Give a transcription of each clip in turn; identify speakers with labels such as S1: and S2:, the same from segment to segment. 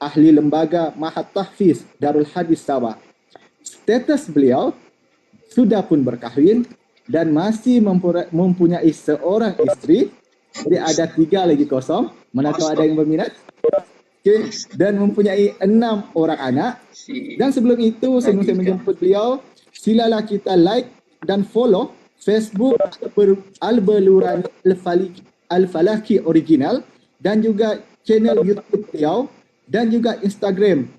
S1: ahli lembaga Mahat Tahfiz Darul Hadis Sabah. Status beliau sudah pun berkahwin dan masih mempunyai seorang isteri. Jadi ada 3 lagi kosong. Mana tahu ada yang berminat. Okay. Dan mempunyai 6 orang anak. Dan sebelum itu, sebelum saya menjemput beliau, silalah kita like dan follow Facebook Al-Balurani Al-Falaki Original dan juga channel YouTube beliau dan juga Instagram.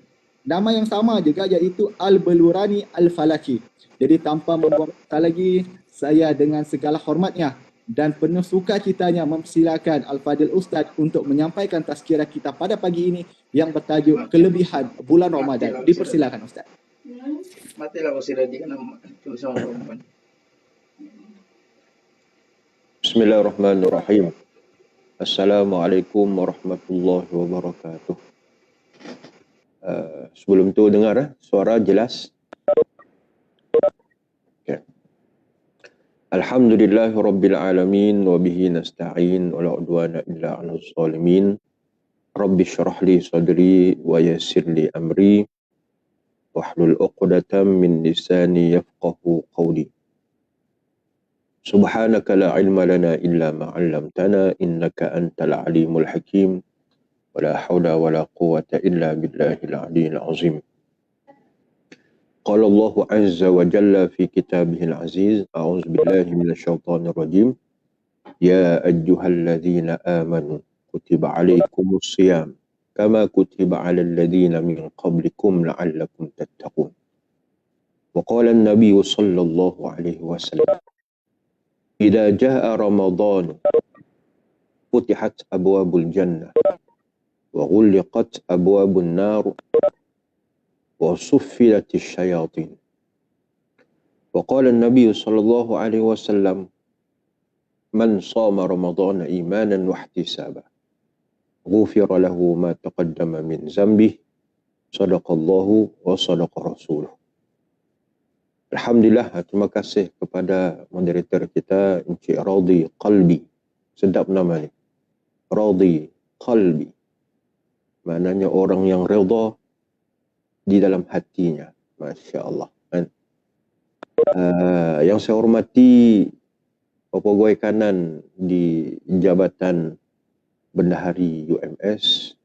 S1: Nama yang sama juga iaitu Al-Balurani Al-Falaki. Jadi tanpa membuang kata lagi, saya dengan segala hormatnya dan penuh sukacitanya mempersilakan Al-Fadil Ustaz untuk menyampaikan tazkirah kita pada pagi ini yang bertajuk kelebihan bulan Ramadan. Dipersilakan Ustaz.
S2: Matilah usir aja kan tulisan perempuan.
S3: Bismillahirrahmanirrahim. Assalamualaikum warahmatullahi wabarakatuh. Sebelum tu dengar suara jelas? Okay. Alhamdulillahi rabbil alamin wa bihi nasta'in wa la udwana illa 'alal zalimin. Rabbi shrah li sadri wa yassir li amri wahlul 'uqdatam min lisani yafqahu qawli. Subhanaka la ilma lana illa ma 'allamtana innaka antal alimul hakim. ولا حول ولا قوة إلا بالله العلي العظيم. قال الله عز وجل في كتابه العزيز أعوذ بالله من الشيطان الرجيم يا أيها الذين آمنوا كتب عليكم الصيام كما كتب على الذين من قبلكم لعلكم تتقون. وقال النبي صلى الله عليه وسلم إذا جاء رمضان فتحت أبواب الجنة وغلقت أبواب النار وصفلت الشياطين. وقال النبي صلى الله عليه وسلم من صام رمضان إيمانا واحتسابا غفر له ما تقدم من ذنبه صدق الله وصدق رسوله. Alhamdulillah, terima kasih kepada moderator kita Encik Radhi Qalbi. Sedap nama ni, Radhi Qalbi. Maknanya orang yang redha di dalam hatinya. Masya Allah. Yang saya hormati pegawai kanan di Jabatan Bendahari UMS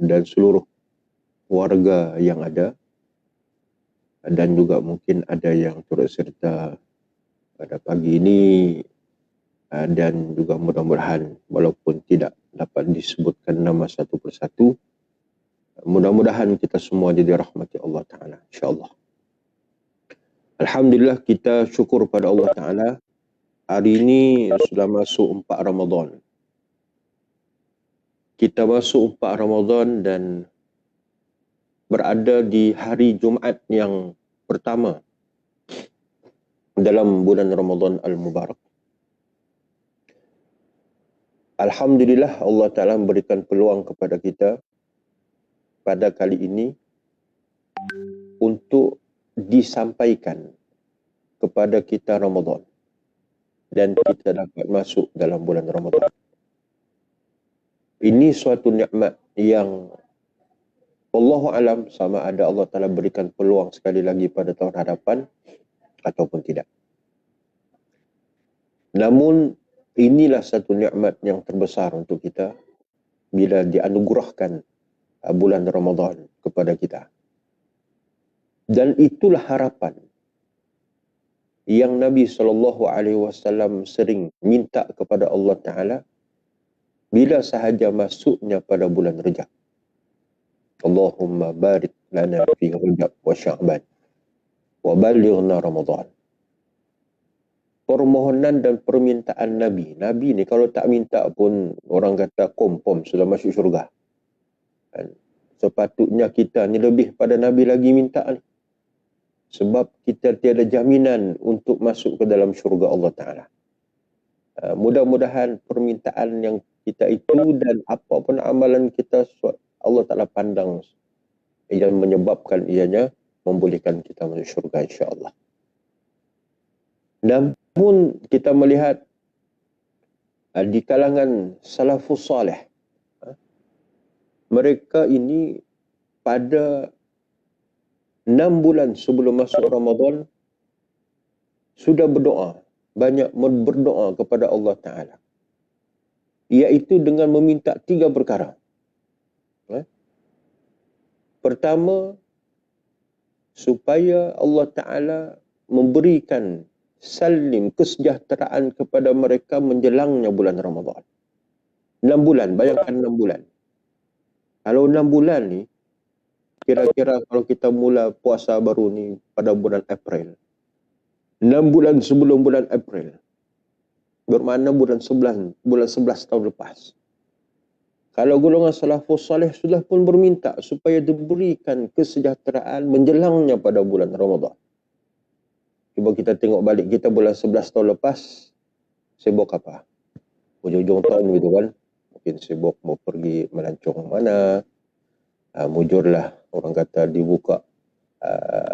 S3: dan seluruh warga yang ada, dan juga mungkin ada yang turut serta pada pagi ini, dan juga mudah-mudahan walaupun tidak dapat disebutkan nama satu persatu, mudah-mudahan kita semua jadi rahmati Allah Ta'ala, insyaAllah. Alhamdulillah, kita syukur pada Allah Ta'ala. Hari ini sudah masuk 4 Ramadan. Kita masuk 4 Ramadan dan berada di hari Jumaat yang pertama dalam bulan Ramadan Al-Mubarak. Alhamdulillah, Allah Ta'ala memberikan peluang kepada kita pada kali ini untuk disampaikan kepada kita Ramadan dan kita dapat masuk dalam bulan Ramadan. Ini suatu nikmat yang Wallahu alam sama ada Allah Ta'ala berikan peluang sekali lagi pada tahun hadapan ataupun tidak. Namun inilah satu nikmat yang terbesar untuk kita bila dianugerahkan bulan Ramadan kepada kita. Dan itulah harapan yang Nabi SAW sering minta kepada Allah Ta'ala bila sahaja masuknya pada bulan Rajab. Allahumma barik lana fi Rajab wa Sya'ban wa balighna Ramadan. Permohonan dan permintaan Nabi. Nabi ni kalau tak minta pun orang kata kompom sudah masuk syurga. Sepatutnya kita ni lebih pada Nabi lagi minta ni. Sebab kita tiada jaminan untuk masuk ke dalam syurga Allah Ta'ala. Mudah-mudahan permintaan yang kita itu dan apa pun amalan kita Allah Ta'ala pandang yang menyebabkan ianya membolehkan kita masuk syurga insya-Allah. Namun kita melihat di kalangan salafus salih mereka ini pada 6 bulan sebelum masuk Ramadan sudah berdoa, banyak berdoa kepada Allah Ta'ala, iaitu dengan meminta 3 perkara. Pertama, supaya Allah Ta'ala memberikan salim kesejahteraan kepada mereka menjelangnya bulan Ramadan. 6 bulan, bayangkan 6 bulan. Kalau 6 bulan ni, kira-kira kalau kita mula puasa baru ni pada bulan April, 6 bulan sebelum bulan April, bermakna bulan 11 tahun lepas. Kalau golongan salafus salih sudah pun berminta supaya diberikan kesejahteraan menjelangnya pada bulan Ramadan. Cuba kita tengok balik kita bulan 11 tahun lepas, sibuk apa? Hujung-hujung tahun gitu kan. Mungkin sibuk mau pergi melancong mana. Mujurlah orang kata dibuka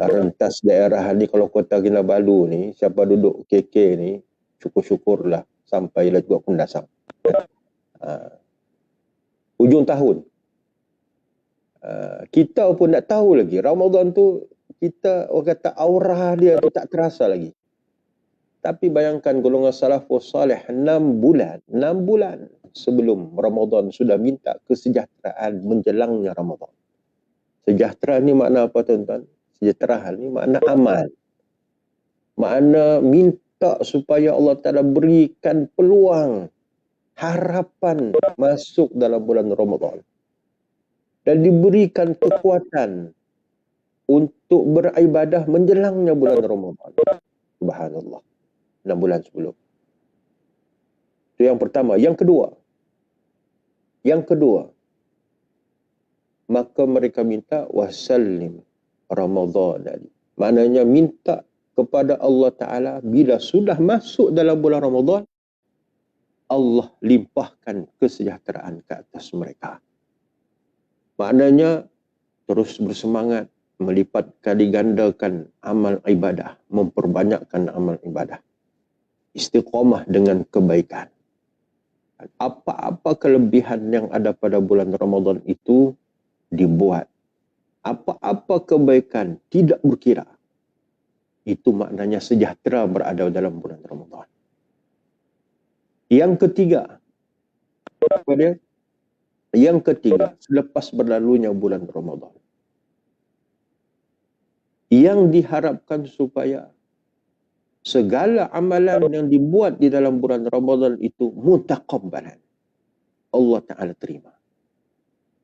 S3: rentas daerah ni. Kalau kota Kinabalu ni, siapa duduk KK ni, syukur-syukurlah sampailah juga Kundasang. Hujung tahun. Kita pun tak tahu lagi. Ramadan tu kita orang kata aurah dia tu tak terasa lagi. Tapi bayangkan golongan salafus salih 6 bulan sebelum Ramadan sudah minta kesejahteraan menjelangnya Ramadan. Sejahtera ni makna apa tuan-tuan? Sejahtera ni makna amal. Makna minta supaya Allah Ta'ala berikan peluang, harapan masuk dalam bulan Ramadan. Dan diberikan kekuatan untuk beribadah menjelangnya bulan Ramadan. Subhanallah. 6 bulan sebelum. Itu yang pertama. Yang kedua, maka mereka minta wasallim Ramadan. Maknanya minta kepada Allah Ta'ala bila sudah masuk dalam bulan Ramadan, Allah limpahkan kesejahteraan ke atas mereka. Maknanya terus bersemangat, melipat kali gandakan amal ibadah, memperbanyakkan amal ibadah. Istiqamah dengan kebaikan. Apa-apa kelebihan yang ada pada bulan Ramadan itu dibuat. Apa-apa kebaikan tidak berkira. Itu maknanya sejahtera berada dalam bulan Ramadan. Yang ketiga, apa dia? Yang ketiga, selepas berlalunya bulan Ramadan, yang diharapkan supaya segala amalan yang dibuat di dalam bulan Ramadan itu mutaqabbalan. Allah Ta'ala terima.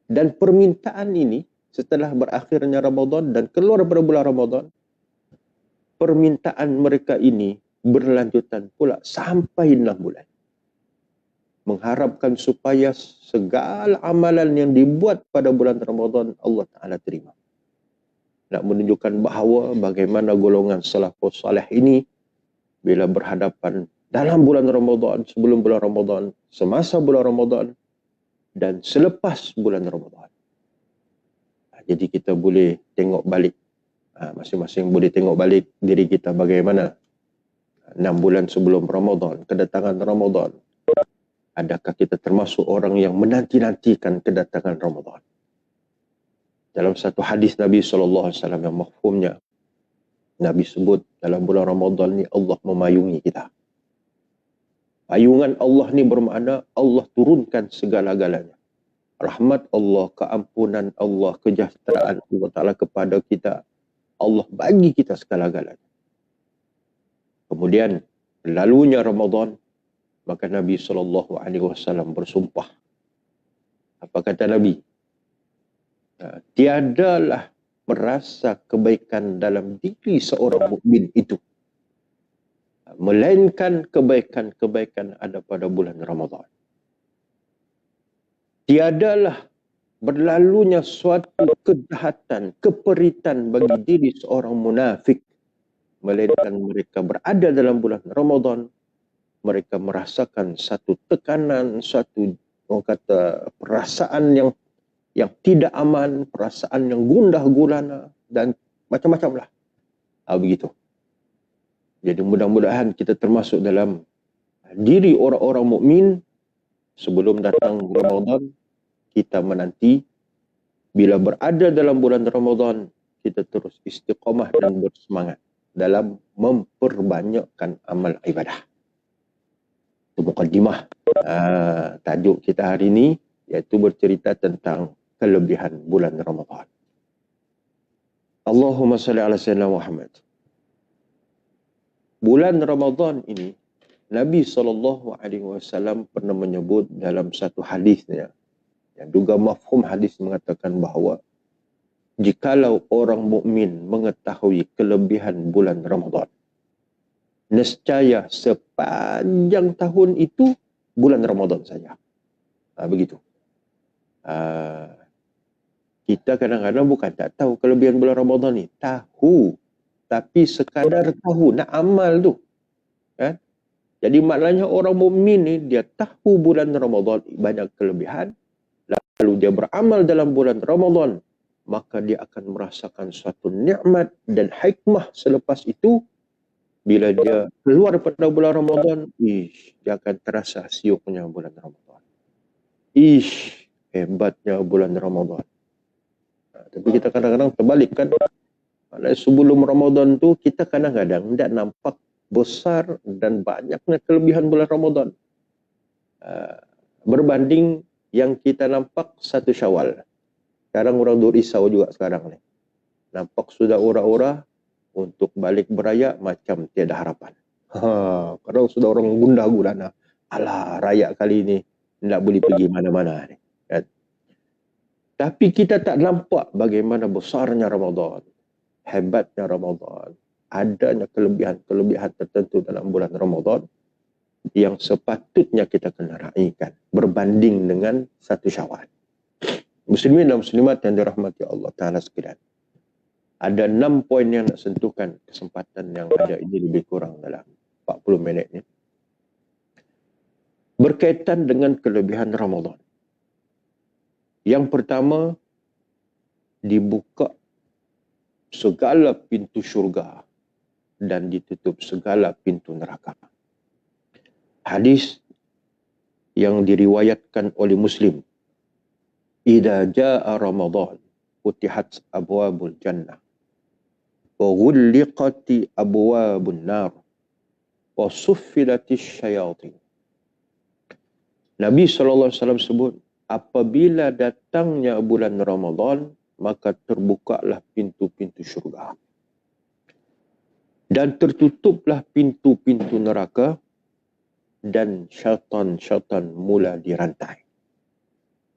S3: Dan permintaan ini setelah berakhirnya Ramadan dan keluar pada bulan Ramadan, permintaan mereka ini berlanjutan pula sampai 6 bulan. Mengharapkan supaya segala amalan yang dibuat pada bulan Ramadan Allah Ta'ala terima. Nak menunjukkan bahawa bagaimana golongan salafus salih ini bila berhadapan dalam bulan Ramadan, sebelum bulan Ramadan, semasa bulan Ramadan, dan selepas bulan Ramadan. Jadi kita boleh tengok balik. Masing-masing boleh tengok balik diri kita bagaimana 6 bulan sebelum Ramadan, kedatangan Ramadan. Adakah kita termasuk orang yang menanti-nantikan kedatangan Ramadan? Dalam satu hadis Nabi SAW yang mafhumnya, Nabi sebut dalam bulan Ramadan ni Allah memayungi kita. Payungan Allah ni bermakna Allah turunkan segala-galanya. Rahmat Allah, keampunan Allah, kesejahteraan Allah Ta'ala kepada kita. Allah bagi kita segala-galanya. Kemudian, lalunya Ramadan, maka Nabi SAW bersumpah. Apa kata Nabi? Tiadalah merasa kebaikan dalam diri seorang mukmin itu, melainkan kebaikan-kebaikan ada pada bulan Ramadan. Tiadalah berlalunya suatu kejahatan, keperitan bagi diri seorang munafik, melainkan mereka berada dalam bulan Ramadan, mereka merasakan satu tekanan, satu orang kata perasaan yang tidak aman, perasaan yang gundah gulana dan macam-macam lah. Begitu. Jadi mudah-mudahan kita termasuk dalam diri orang-orang mukmin sebelum datang Ramadan, kita menanti Bila berada dalam bulan Ramadan, kita terus istiqamah dan bersemangat dalam memperbanyakkan amal ibadah. Itu mukaddimah tajuk kita hari ini, iaitu bercerita tentang kelebihan bulan Ramadan. Allahumma salli ala sayyidina Muhammad. Bulan Ramadan ini, Nabi SAW pernah menyebut dalam satu hadisnya, yang juga mafhum hadis mengatakan bahawa jikalau orang mukmin mengetahui kelebihan bulan Ramadan, nescaya sepanjang tahun itu bulan Ramadan saja. Begitu. Kita kadang-kadang bukan tak tahu kelebihan bulan Ramadan ni. Tahu. Tapi sekadar tahu, nak amal tu. Kan? Jadi maknanya orang mukmin ni, dia tahu bulan Ramadan banyak kelebihan, lalu dia beramal dalam bulan Ramadan, maka dia akan merasakan suatu nikmat dan hikmah selepas itu. Bila dia keluar pada bulan Ramadan, dia akan terasa siuknya bulan Ramadan. Hebatnya bulan Ramadan. Tapi kita kadang-kadang terbalik kan. Sebelum Ramadan tu, kita kadang-kadang tidak nampak besar dan banyaknya kelebihan bulan Ramadan. Berbanding yang kita nampak satu Syawal. Sekarang orang duk risau juga sekarang ni. Nampak sudah ora-ora untuk balik beraya macam tiada harapan. Kadang sudah orang gundah gulana. Alah, raya kali ni tidak boleh pergi mana-mana ni. Kan? Tapi kita tak nampak bagaimana besarnya Ramadan, hebatnya Ramadan, adanya kelebihan-kelebihan tertentu dalam bulan Ramadan yang sepatutnya kita kena raikan berbanding dengan satu Syawal. Muslimin dan muslimat yang dirahmati Allah Ta'ala sekalian. Ada 6 poin yang nak sentuhkan kesempatan yang ada ini lebih kurang dalam 40 minit ni. Berkaitan dengan kelebihan Ramadan. Yang pertama, dibuka segala pintu syurga dan ditutup segala pintu neraka. Hadis yang diriwayatkan oleh Muslim. Idza jaa Ramadan, futihat abwabul jannah. Wa ghulliqati abwabun nar. Wa suffilatis syayatin. Nabi SAW sebut, apabila datangnya bulan Ramadan, maka terbukalah pintu-pintu syurga. Dan tertutuplah pintu-pintu neraka, dan syaitan-syaitan mula dirantai.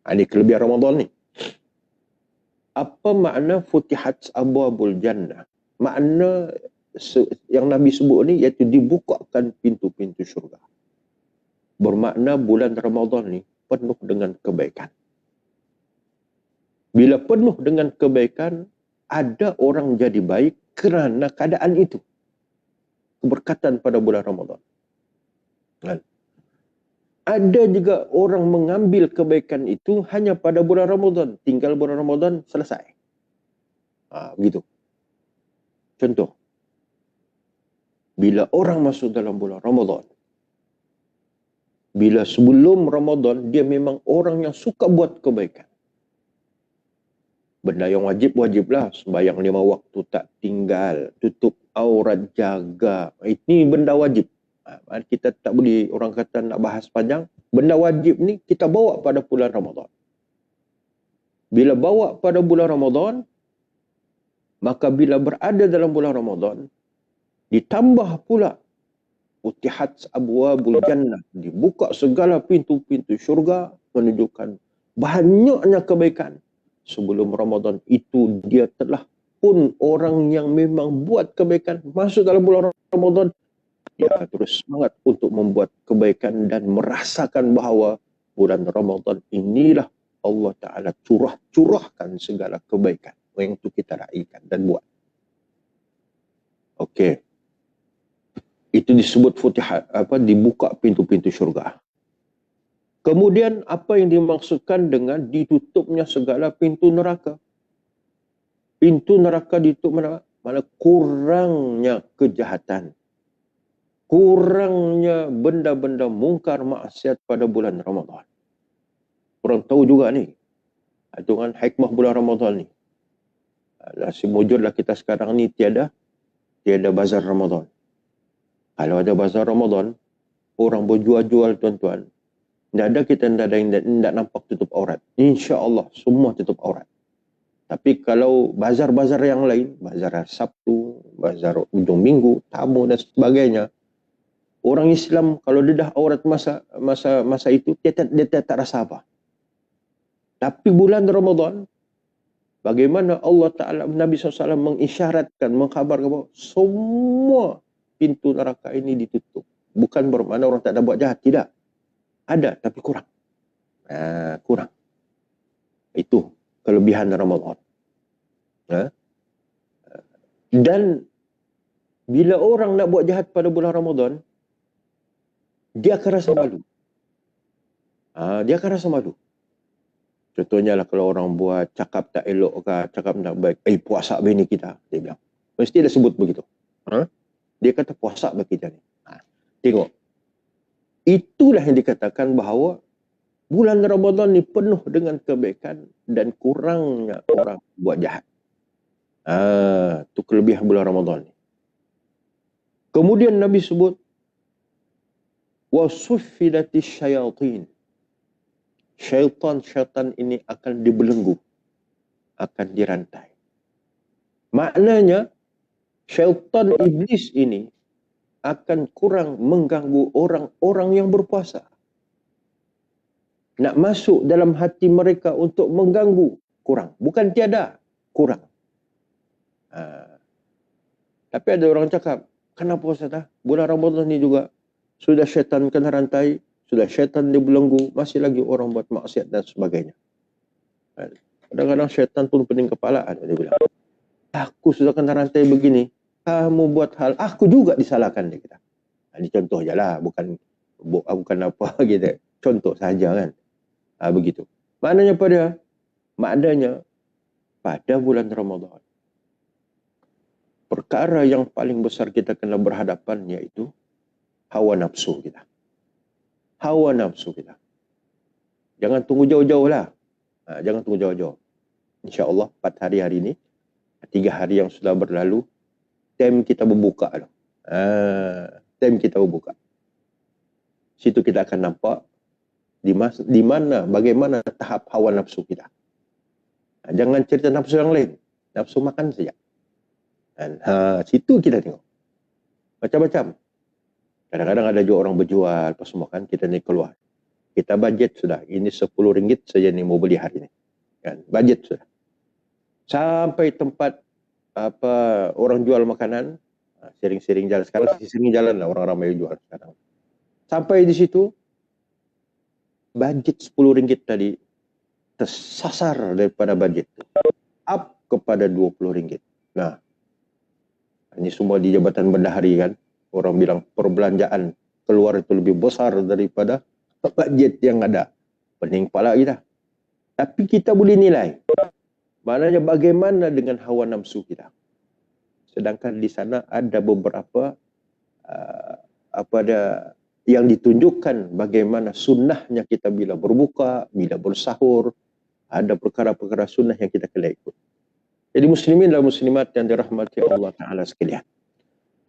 S3: Ini kelebihan Ramadan ni. Apa makna futihat abwabul jannah? Makna yang Nabi sebut ni iaitu dibukakan pintu-pintu syurga. Bermakna bulan Ramadan ni penuh dengan kebaikan. Bila penuh dengan kebaikan, ada orang jadi baik kerana keadaan itu. Keberkatan pada bulan Ramadan. Kan? Ada juga orang mengambil kebaikan itu hanya pada bulan Ramadan. Tinggal bulan Ramadan, selesai. Begitu. Contoh. Bila orang masuk dalam bulan Ramadan, bila sebelum Ramadan, dia memang orang yang suka buat kebaikan. Benda yang wajib-wajiblah. Sembahyang 5 waktu tak tinggal. Tutup aurat, jaga. Ini benda wajib. Kita tak boleh, orang kata nak bahas panjang. Benda wajib ni kita bawa pada bulan Ramadan. Bila bawa pada bulan Ramadan, maka bila berada dalam bulan Ramadan, ditambah pula utihat abwabul jannah, dibuka segala pintu-pintu syurga, menunjukkan banyaknya kebaikan. Sebelum Ramadan itu dia telah pun orang yang memang buat kebaikan, masuk dalam bulan Ramadan, dia terus semangat untuk membuat kebaikan dan merasakan bahawa bulan Ramadan inilah Allah Ta'ala curahkan segala kebaikan yang itu kita raikan dan buat. Okey. Itu disebut futihat, dibuka pintu-pintu syurga. Kemudian apa yang dimaksudkan dengan ditutupnya segala pintu neraka? Pintu neraka ditutup mana kurangnya kejahatan. Kurangnya benda-benda mungkar maksiat pada bulan Ramadan. Orang tahu juga ni. Itu kan hikmah bulan Ramadan ni. Si mujurlah kita sekarang ni tiada bazar Ramadan. Kalau ada bazar Ramadan, orang berjual-jual tuan-tuan. Tidak ada kita tidak nampak tutup aurat. InsyaAllah semua tutup aurat. Tapi kalau bazar-bazar yang lain, bazar Sabtu, bazar ujung minggu, tamu dan sebagainya, orang Islam kalau dia dah aurat masa itu, dia tak rasa apa. Tapi bulan Ramadan, bagaimana Allah Ta'ala, Nabi SAW mengisyaratkan, mengkhabarkan bahawa semua pintu neraka ini ditutup. Bukan bermakna orang tak ada buat jahat, tidak. Ada, tapi kurang. Kurang. Itu kelebihan Ramadan. Dan bila orang nak buat jahat pada bulan Ramadan, dia akan rasa malu. Dia akan rasa malu. Contohnya lah kalau orang buat cakap tak elok ke, cakap tak baik. Puasa bini kita, dia bilang. Mesti dia sebut begitu. Dia kata puasa bagi kita ni. Tengok. Itulah yang dikatakan bahawa bulan Ramadan ni penuh dengan kebaikan dan kurangnya orang buat jahat. Itu kelebihan bulan Ramadan ni. Kemudian Nabi sebut wasuffidatis syayatin. Syaitan ini akan dibelenggu, akan dirantai. Maknanya syaitan iblis ini akan kurang mengganggu orang-orang yang berpuasa. Nak masuk dalam hati mereka untuk mengganggu, kurang. Bukan tiada, kurang. Tapi ada orang cakap, kenapa Ustaz? Bulan Ramadan ni juga sudah syaitan kena rantai, sudah syaitan dibelenggu, masih lagi orang buat maksiat dan sebagainya. Kadang-kadang syaitan pun pening kepala, dia bilang, aku sudah kena rantai begini, kamu buat hal, aku juga disalahkan. Dia kata. Ini contoh je lah, bukan apa gitu. Contoh saja kan. Begitu. Maknanya pada bulan Ramadan, perkara yang paling besar kita kena berhadapan iaitu hawa nafsu kita. Hawa nafsu kita. Jangan tunggu jauh-jauh lah. Jangan tunggu jauh-jauh. InsyaAllah 4 hari ini, 3 hari yang sudah berlalu, time kita berbuka. Time kita berbuka. Situ kita akan nampak di mana, bagaimana tahap hawa nafsu kita. Jangan cerita nafsu yang lain. Nafsu makan saja. Situ kita tengok. Macam-macam. Kadang-kadang ada juga orang berjual, pas makan kita ni keluar. Kita budget sudah. Ini RM10 saja ni mau beli hari ni. Kan? Budget sudah. Sampai tempat orang jual makanan, sering-sering jalan. Sekarang sering jalan lah orang ramai jual sekarang. Sampai di situ, budget RM10 tadi tersasar daripada budget itu. Up kepada RM20. Nah, ini semua di Jabatan Bendahari kan. Orang bilang perbelanjaan keluar itu lebih besar daripada budget yang ada. Pening kepala kita. Tapi kita boleh nilai. Maknanya bagaimana dengan hawa nafsu kita. Sedangkan di sana ada beberapa yang ditunjukkan bagaimana sunnahnya kita bila berbuka, bila bersahur. Ada perkara-perkara sunnah yang kita kena ikut. Jadi muslimin dan muslimat yang dirahmati Allah Ta'ala sekalian.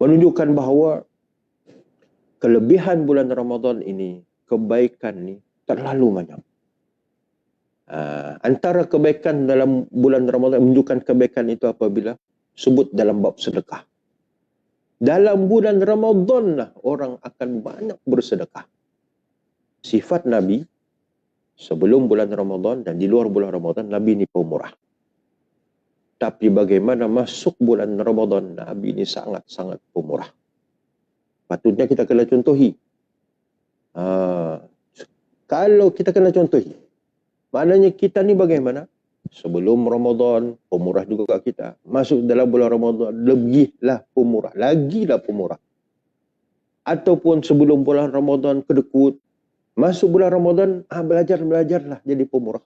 S3: Menunjukkan bahawa kelebihan bulan Ramadan ini, kebaikan ni terlalu banyak. Antara kebaikan dalam bulan Ramadan, menunjukkan kebaikan itu apabila sebut dalam bab sedekah. Dalam bulan Ramadan lah orang akan banyak bersedekah. Sifat Nabi sebelum bulan Ramadan dan di luar bulan Ramadan, Nabi ni pemurah. Tapi bagaimana masuk bulan Ramadan, Nabi ini sangat-sangat pemurah. Patutnya kita kena contohi. Kalau kita kena contohi, maknanya kita ni bagaimana? Sebelum Ramadan, pemurah juga kita. Masuk dalam bulan Ramadan, lebihlah pemurah. Lagilah pemurah. Ataupun sebelum bulan Ramadan kedekut, masuk bulan Ramadan, belajarlah jadi pemurah.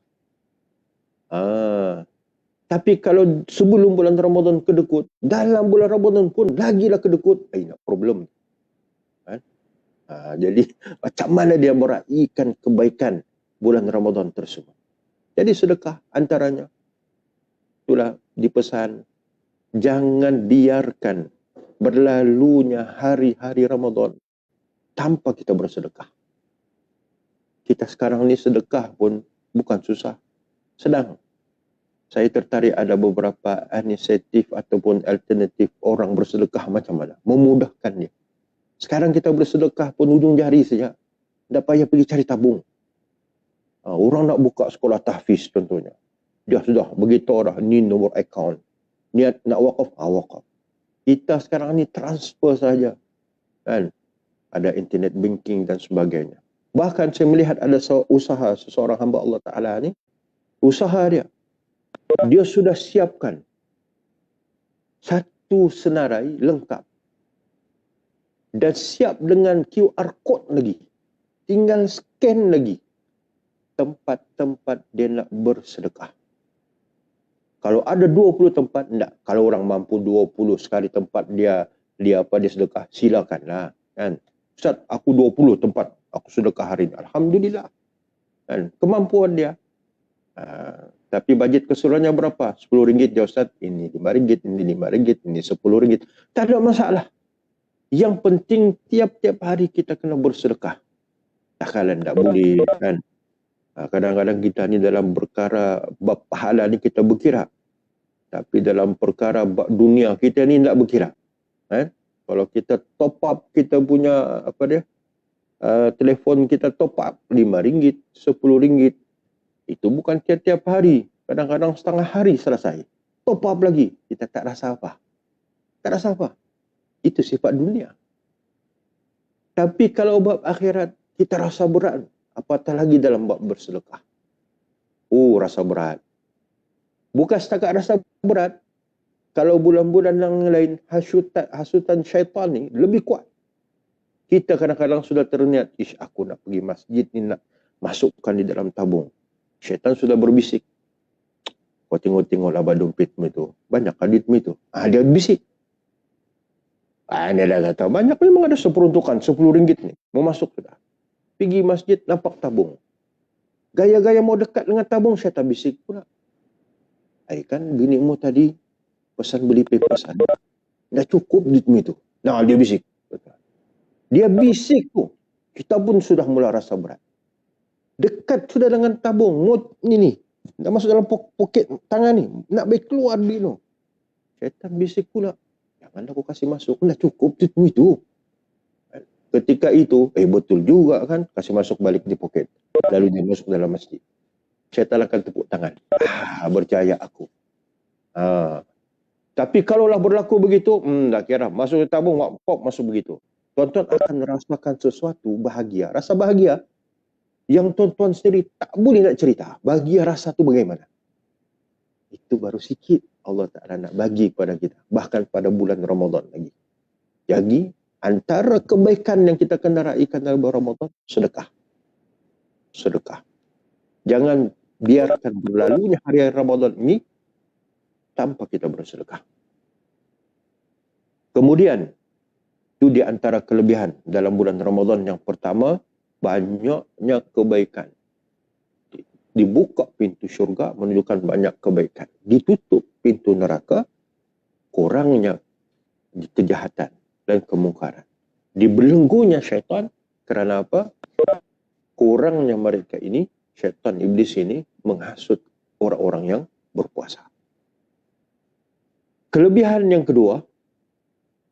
S3: Tapi kalau sebelum bulan Ramadan kedekut, dalam bulan Ramadan pun lagilah kedekut, nak problem. Jadi macam mana dia meraihkan kebaikan bulan Ramadan tersebut. Jadi sedekah antaranya. Itulah dipesan, jangan biarkan berlalunya hari-hari Ramadan tanpa kita bersedekah. Kita sekarang ini sedekah pun bukan susah, sedang. Saya tertarik ada beberapa inisiatif ataupun alternatif orang bersedekah macam mana. Memudahkan dia. Sekarang kita bersedekah pun ujung jari saja. Tak payah pergi cari tabung. Orang nak buka sekolah tahfiz contohnya. Dia sudah beritahu dah, ni nombor akaun. Niat nak wakaf, wakaf. Kita sekarang ni transfer saja. Kan? Ada internet banking dan sebagainya. Bahkan saya melihat ada usaha seseorang hamba Allah Ta'ala ni, usaha dia sudah siapkan satu senarai lengkap dan siap dengan QR code lagi. Tinggal scan lagi tempat-tempat dia nak bersedekah. Kalau ada 20 tempat, enggak. Kalau orang mampu 20 sekali tempat dia sedekah, silakanlah. Kan? Ustaz, aku 20 tempat aku sedekah hari ini. Alhamdulillah. Kan? Kemampuan dia. Tapi bajet keseluruhannya berapa? RM10 ya Ustaz. Ini RM5, ini RM5, ini RM10. Tak ada masalah. Yang penting tiap-tiap hari kita kena bersedekah. Tak kalah tak boleh. Kan? Kadang-kadang kita ni dalam perkara bab pahala ni kita berkira. Tapi dalam perkara bab dunia kita ni tak berkira. Kalau kita top up kita punya telefon kita top up RM5, RM10. Itu bukan tiap-tiap hari. Kadang-kadang setengah hari selesai. Top up lagi. Kita tak rasa apa. Tak rasa apa. Itu sifat dunia. Tapi kalau bab akhirat, kita rasa berat. Apatah lagi dalam bab bersedekah. Rasa berat. Bukan setakat rasa berat. Kalau bulan-bulan yang lain, hasutan syaitan ni lebih kuat. Kita kadang-kadang sudah terniat, aku nak pergi masjid ni, nak masukkan di dalam tabung. Syaitan sudah berbisik. Kau tengok-tengoklah dompetmu itu. Banyak duitmu itu. Dia bisik. Dia dah kata, banyak memang ada seperuntukan, RM10 ni. Mau masuk sudah. Pergi masjid, nampak tabung. Gaya-gaya mau dekat dengan tabung, syaitan bisik pula. Kan binimu tadi pesan beli paper sana. Dah cukup duitmu itu. Nah, dia bisik. Dia bisik tu. Kita pun sudah mula rasa berat. Dekat sudah dengan tabung. Ni. Nak masuk dalam poket tangan ni. Nak baik keluar duit tu. Syaitan bisik pula. Jangan aku kasih masuk. Dah cukup duitmu itu. Ketika itu, betul juga kan. Kasih masuk balik di poket. Lalu dia masuk dalam masjid. Syaitan akan tepuk tangan. Percaya aku. Tapi kalaulah berlaku begitu, dah kira. Masuk ke tabung, pop masuk begitu. Tuan-tuan akan merasakan sesuatu bahagia. Rasa bahagia yang tuan-tuan sendiri tak boleh nak cerita. Bahagia rasa tu bagaimana? Itu baru sikit Allah Ta'ala nak bagi kepada kita. Bahkan pada bulan Ramadan lagi. Jadi, antara kebaikan yang kita kena raikan dalam bulan Ramadan, sedekah. Sedekah. Jangan biarkan berlalunya hari Ramadan ini tanpa kita bersedekah. Kemudian, itu di antara kelebihan dalam bulan Ramadan. Yang pertama, banyaknya kebaikan. Dibuka pintu syurga, menunjukkan banyak kebaikan. Ditutup pintu neraka, kurangnya kejahatan dan kemungkaran. Dibelenggunya syaitan, kerana apa? Kurangnya mereka ini, syaitan iblis ini, menghasut orang-orang yang berpuasa. Kelebihan yang kedua,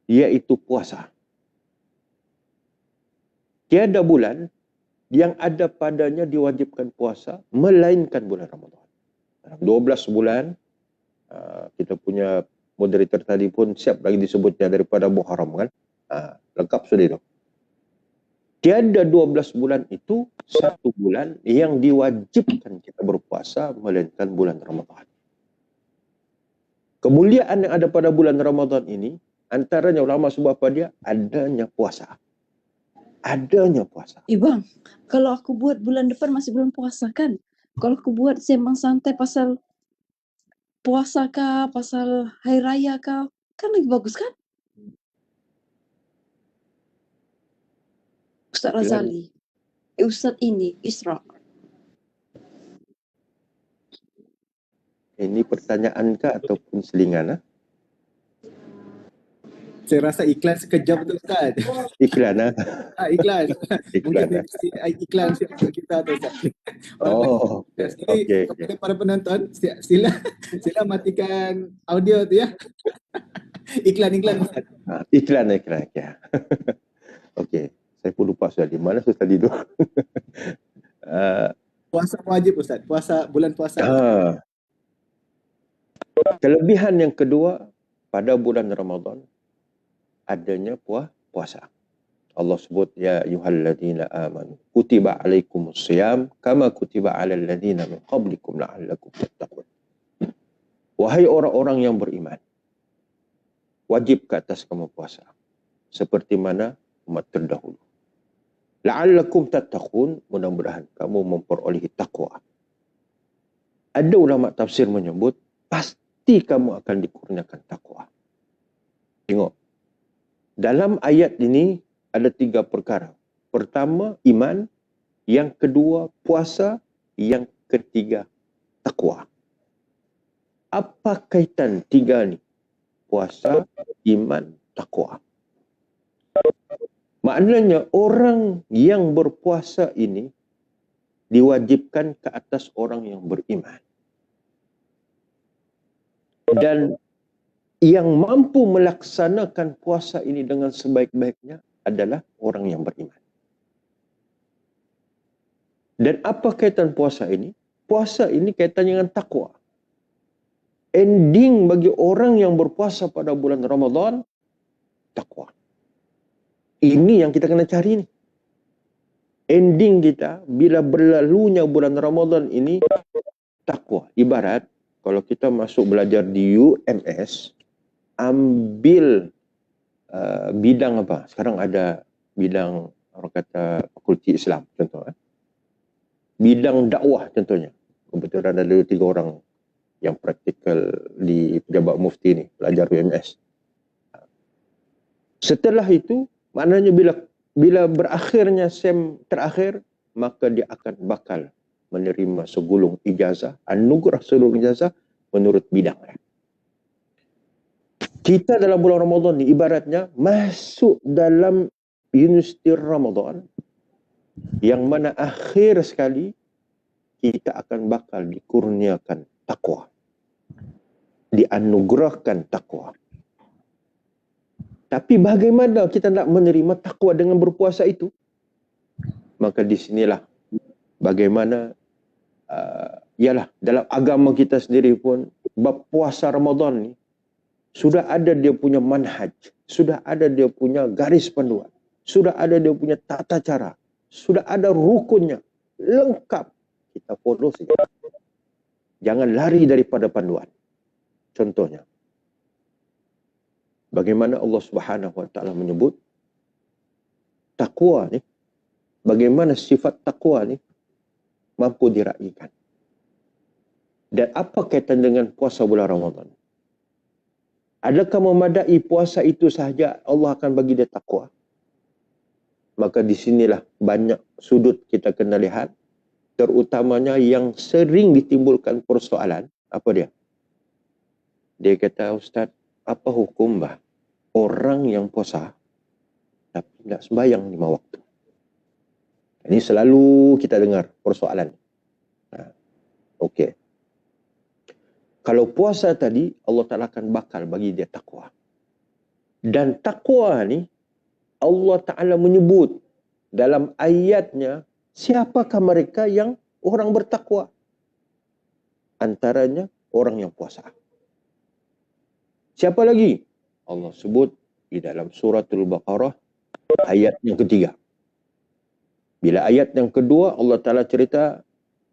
S3: yaitu puasa. Tiada bulan yang ada padanya diwajibkan puasa melainkan bulan Ramadan. 12 bulan, kita punya moderator tadi pun siap lagi disebutnya daripada Muharram kan. Lengkap sudah itu. Tiada 12 bulan itu satu bulan yang diwajibkan kita berpuasa melainkan bulan Ramadan. Kemuliaan yang ada pada bulan Ramadan ini, antaranya ulama sebab apa dia? Adanya puasa. Adanya puasa.
S4: Bang, kalau aku buat bulan depan masih bulan puasa kan? Kalau aku buat sembang santai pasal puasa kah, pasal hari raya kah, kan lagi bagus kan? Ustaz Razali. Ustaz ini, Isra.
S3: Ini pertanyaan kah ataupun selingan?
S1: Saya rasa iklan sekejap tu Ustaz.
S3: Iklan
S1: Iklan. Mungkin
S3: Iklan
S1: iklan untuk kita tu Ustaz.
S3: Oh,
S1: Jadi
S3: okey.
S1: kepada para penonton, sila matikan audio tu ya. Iklan Ustaz.
S3: Iklan. Okay. Okey. Saya pun lupa sudah di mana saya tadi tu.
S1: Puasa wajib Ustaz. Bulan puasa.
S3: Kelebihan yang kedua pada bulan Ramadan adanya puasa. Allah sebut ya ayyuhalladzina amanu kutiba alaikumus shiyam kama kutiba alal ladzina min qablikum la'allakum tattaqun. Wahai orang-orang yang beriman, wajib ke atas kamu puasa seperti mana umat terdahulu. La'allakum tattaqun, mudah-mudahan kamu memperolehi takwa. Ada ulama tafsir menyebut pasti kamu akan dikurniakan takwa. Tengok. Dalam ayat ini ada 3 perkara. Pertama, iman. Yang kedua, puasa. Yang ketiga, takwa. Apa kaitan 3 ni? Puasa, iman, takwa. Maknanya orang yang berpuasa ini diwajibkan ke atas orang yang beriman. Dan yang mampu melaksanakan puasa ini dengan sebaik-baiknya adalah orang yang beriman. Dan apa kaitan puasa ini? Puasa ini kaitannya dengan takwa. Ending bagi orang yang berpuasa pada bulan Ramadan, takwa. Ini yang kita kena cari ni. Ending kita bila berlalunya bulan Ramadan ini, takwa. Ibarat kalau kita masuk belajar di UMS, ambil bidang apa? Sekarang ada bidang orang kata fakulti Islam contoh. Bidang dakwah contohnya. Kebetulan ada 3 orang yang praktikal di pejabat mufti ni, belajar UMS. Setelah itu, maknanya bila berakhirnya SEM terakhir, maka dia akan bakal menerima segulung ijazah, anugerah segulung ijazah menurut bidangnya. Kita dalam bulan Ramadan ni ibaratnya masuk dalam Universiti Ramadan yang mana akhir sekali kita akan bakal dikurniakan takwa. Dianugerahkan takwa. Tapi bagaimana kita nak menerima takwa dengan berpuasa itu? Maka di sinilah bagaimana ialah dalam agama kita sendiri pun bab puasa Ramadan ni sudah ada dia punya manhaj, sudah ada dia punya garis panduan, sudah ada dia punya tata cara, sudah ada rukunnya, lengkap. Kita follow saja. Jangan lari daripada panduan. Contohnya, bagaimana Allah Subhanahu Wa Taala menyebut takwa ni, bagaimana sifat takwa ni mampu diraihkan. Dan apa kaitan dengan puasa bulan Ramadan? Adakah memadai puasa itu sahaja Allah akan bagi dia takwa? Maka di sinilah banyak sudut kita kena lihat, terutamanya yang sering ditimbulkan persoalan. Apa dia? Dia kata, Ustaz, apa hukum orang yang puasa tapi tidak sembahyang 5 waktu? Ini selalu kita dengar persoalan. Okey. Kalau puasa tadi, Allah Ta'ala akan bakal bagi dia takwa. Dan takwa ni, Allah Ta'ala menyebut dalam ayatnya, siapakah mereka yang orang bertakwa? Antaranya, orang yang puasa. Siapa lagi? Allah sebut di dalam suratul Baqarah, ayat yang ketiga. Bila ayat yang kedua, Allah Ta'ala cerita,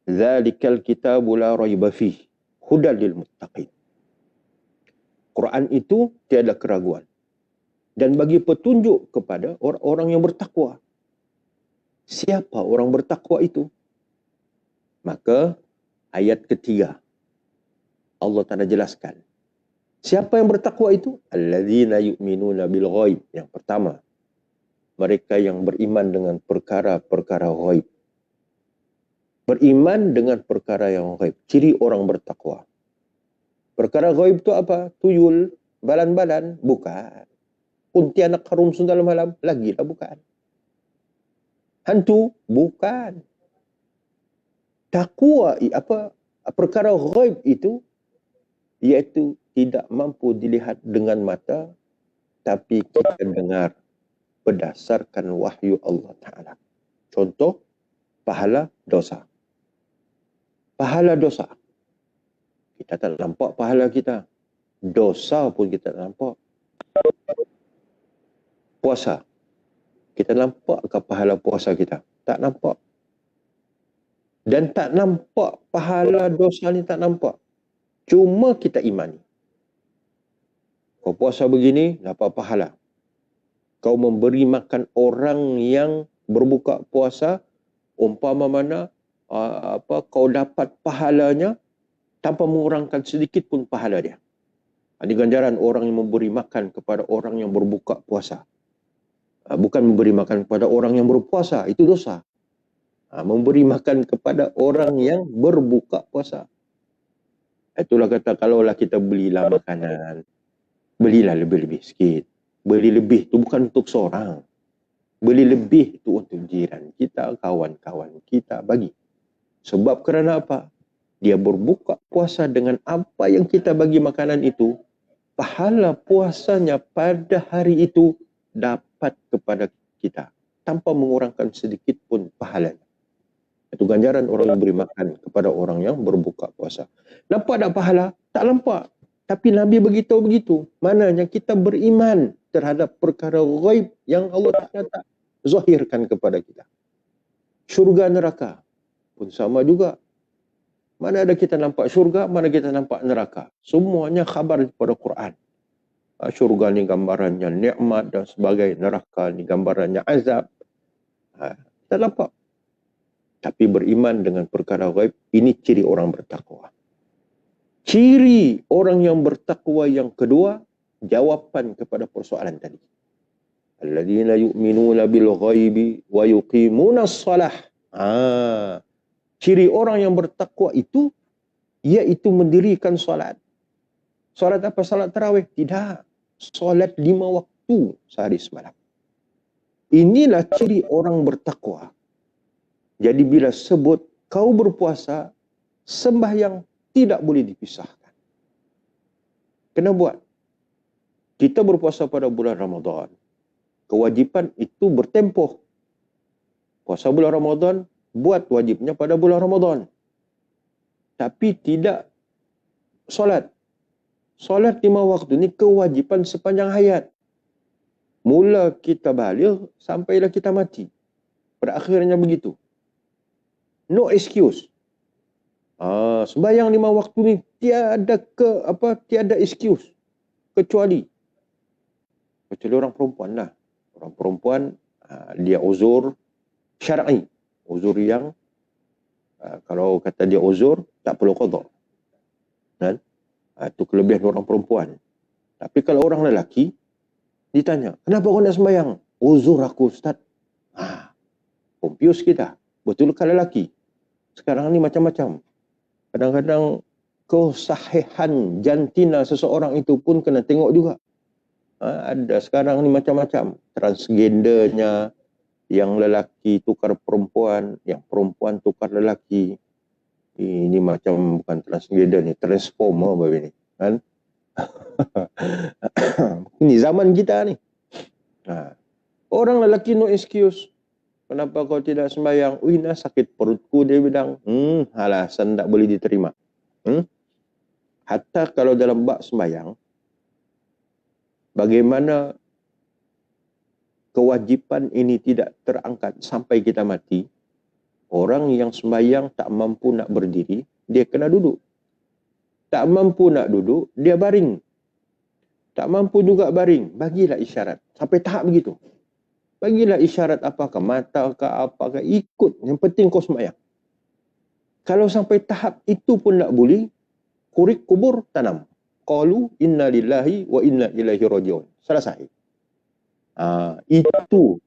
S3: Zalikal kitabu la raiba fih. Hudal lil muttaqin. Quran itu tiada keraguan dan bagi petunjuk kepada orang-orang yang bertakwa. Siapa orang bertakwa itu? Maka ayat ketiga Allah Ta'ala jelaskan. Siapa yang bertakwa itu? Alladzina yu'minuna bil ghaib. Yang pertama, mereka yang beriman dengan perkara-perkara ghaib. Beriman dengan perkara yang ghaib. Ciri orang bertakwa. Perkara ghaib tu apa? Tuyul, balan-balan? Bukan. Kuntilanak harum sunda malam? Lagilah bukan. Hantu? Bukan. Takwa perkara ghaib itu iaitu tidak mampu dilihat dengan mata, tapi kita dengar berdasarkan wahyu Allah Ta'ala. Contoh, pahala dosa. Pahala dosa. Kita tak nampak pahala kita. Dosa pun kita tak nampak. Puasa. Kita nampakkah pahala puasa kita? Tak nampak. Dan tak nampak pahala dosa ni, tak nampak. Cuma kita imani. Kau puasa begini, dapat pahala. Kau memberi makan orang yang berbuka puasa, umpama mana kau dapat pahalanya tanpa mengurangkan sedikit pun pahala dia. Ini ganjaran orang yang memberi makan kepada orang yang berbuka puasa. Bukan memberi makan kepada orang yang berpuasa, itu dosa. Memberi makan kepada orang yang berbuka puasa. Itulah kata, kalaulah kita belilah makanan, belilah lebih-lebih sikit. Beli lebih tu bukan untuk seorang. Beli lebih tu untuk jiran kita, kawan-kawan kita, bagi. Sebab kerana apa? Dia berbuka puasa dengan apa yang kita bagi makanan itu, pahala puasanya pada hari itu dapat kepada kita tanpa mengurangkan sedikit pun pahalanya. Itu ganjaran orang yang beri makan kepada orang yang berbuka puasa. Nampak tak pahala? Tak nampak. Tapi Nabi beritahu begitu. Maknanya kita beriman terhadap perkara ghaib yang Allah tak zahirkan kepada kita. Syurga neraka pun sama juga. Mana ada kita nampak syurga, mana kita nampak neraka. Semuanya khabar daripada Quran. Syurga ni gambarannya nikmat dan sebagainya. Neraka ni gambarannya azab. Tak nampak. Tapi beriman dengan perkara ghaib, ini ciri orang bertakwa. Ciri orang yang bertakwa yang kedua, jawapan kepada persoalan tadi. Alladzina yu'minuna bil ghaibi wa yuqimuna as-salah. Ciri orang yang bertakwa itu, iaitu mendirikan solat. Solat apa? Solat tarawih? Tidak. Solat 5 waktu sehari semalam. Inilah ciri orang bertakwa. Jadi bila sebut kau berpuasa, sembahyang tidak boleh dipisahkan. Kena buat. Kita berpuasa pada bulan Ramadan. Kewajipan itu bertempoh. Puasa bulan Ramadan, buat wajibnya pada bulan Ramadan. Tapi tidak solat. Solat 5 waktu ni kewajipan sepanjang hayat. Mula kita balik sampailah kita mati. Pada akhirnya begitu. No excuse. Sembahyang 5 waktu ni tiada excuse. Kecuali orang perempuan lah. Orang perempuan dia uzur syar'i. Uzur yang kalau kata dia uzur, tak perlu qada. Kan? Itu kelebihan orang perempuan. Tapi kalau orang lelaki, ditanya, kenapa kau nak sembahyang? Uzur aku, Ustaz. Confuse kita. Betul kalau lelaki. Sekarang ni macam-macam. Kadang-kadang kesahihan jantina seseorang itu pun kena tengok juga. Ada sekarang ni macam-macam. Transgendernya, yang lelaki tukar perempuan, yang perempuan tukar lelaki. Ini macam bukan transgender ni, transformer begini, kan? Ini zaman kita ni. Orang lelaki no excuse. Kenapa kau tidak sembahyang? Nah sakit perutku, dia bilang. Alasan tak boleh diterima. Hatta kalau dalam bab sembahyang, bagaimana kewajipan ini tidak terangkat sampai kita mati, orang yang sembahyang tak mampu nak berdiri, dia kena duduk. Tak mampu nak duduk, dia baring. Tak mampu juga baring, bagilah isyarat. Sampai tahap begitu. Bagilah isyarat apakah, mata ke apakah, ikut. Yang penting kau sembahyang. Kalau sampai tahap itu pun tak boleh, kurik kubur tanam. Qalu inna lillahi wa inna ilaihi raji'un. Selesai. Itu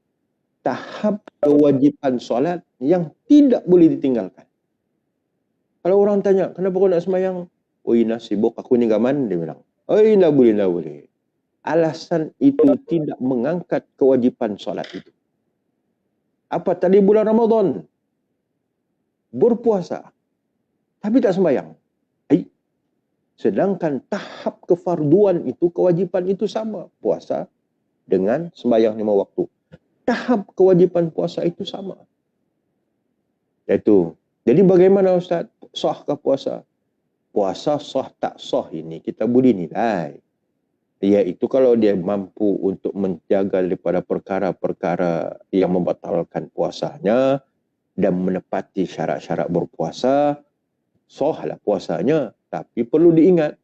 S3: tahap kewajipan solat yang tidak boleh ditinggalkan. Kalau orang tanya, kenapa kau nak sembahyang? Oi nak sibuk aku ni gaman, dia bilang. Oi lah boleh. Alasan itu tidak mengangkat kewajipan solat itu. Apa tadi bulan Ramadan? Berpuasa. Tapi tak sembahyang. Sedangkan tahap kefarduan itu, kewajipan itu sama. Puasa dengan sembahyang 5 waktu. Tahap kewajipan puasa itu sama. Itu. Jadi bagaimana Ustaz? Sahkah puasa? Puasa sah tak sah ini kita boleh nilai. Iaitu kalau dia mampu untuk menjaga daripada perkara-perkara yang membatalkan puasanya dan menepati syarat-syarat berpuasa, sahlah puasanya. Tapi perlu diingat,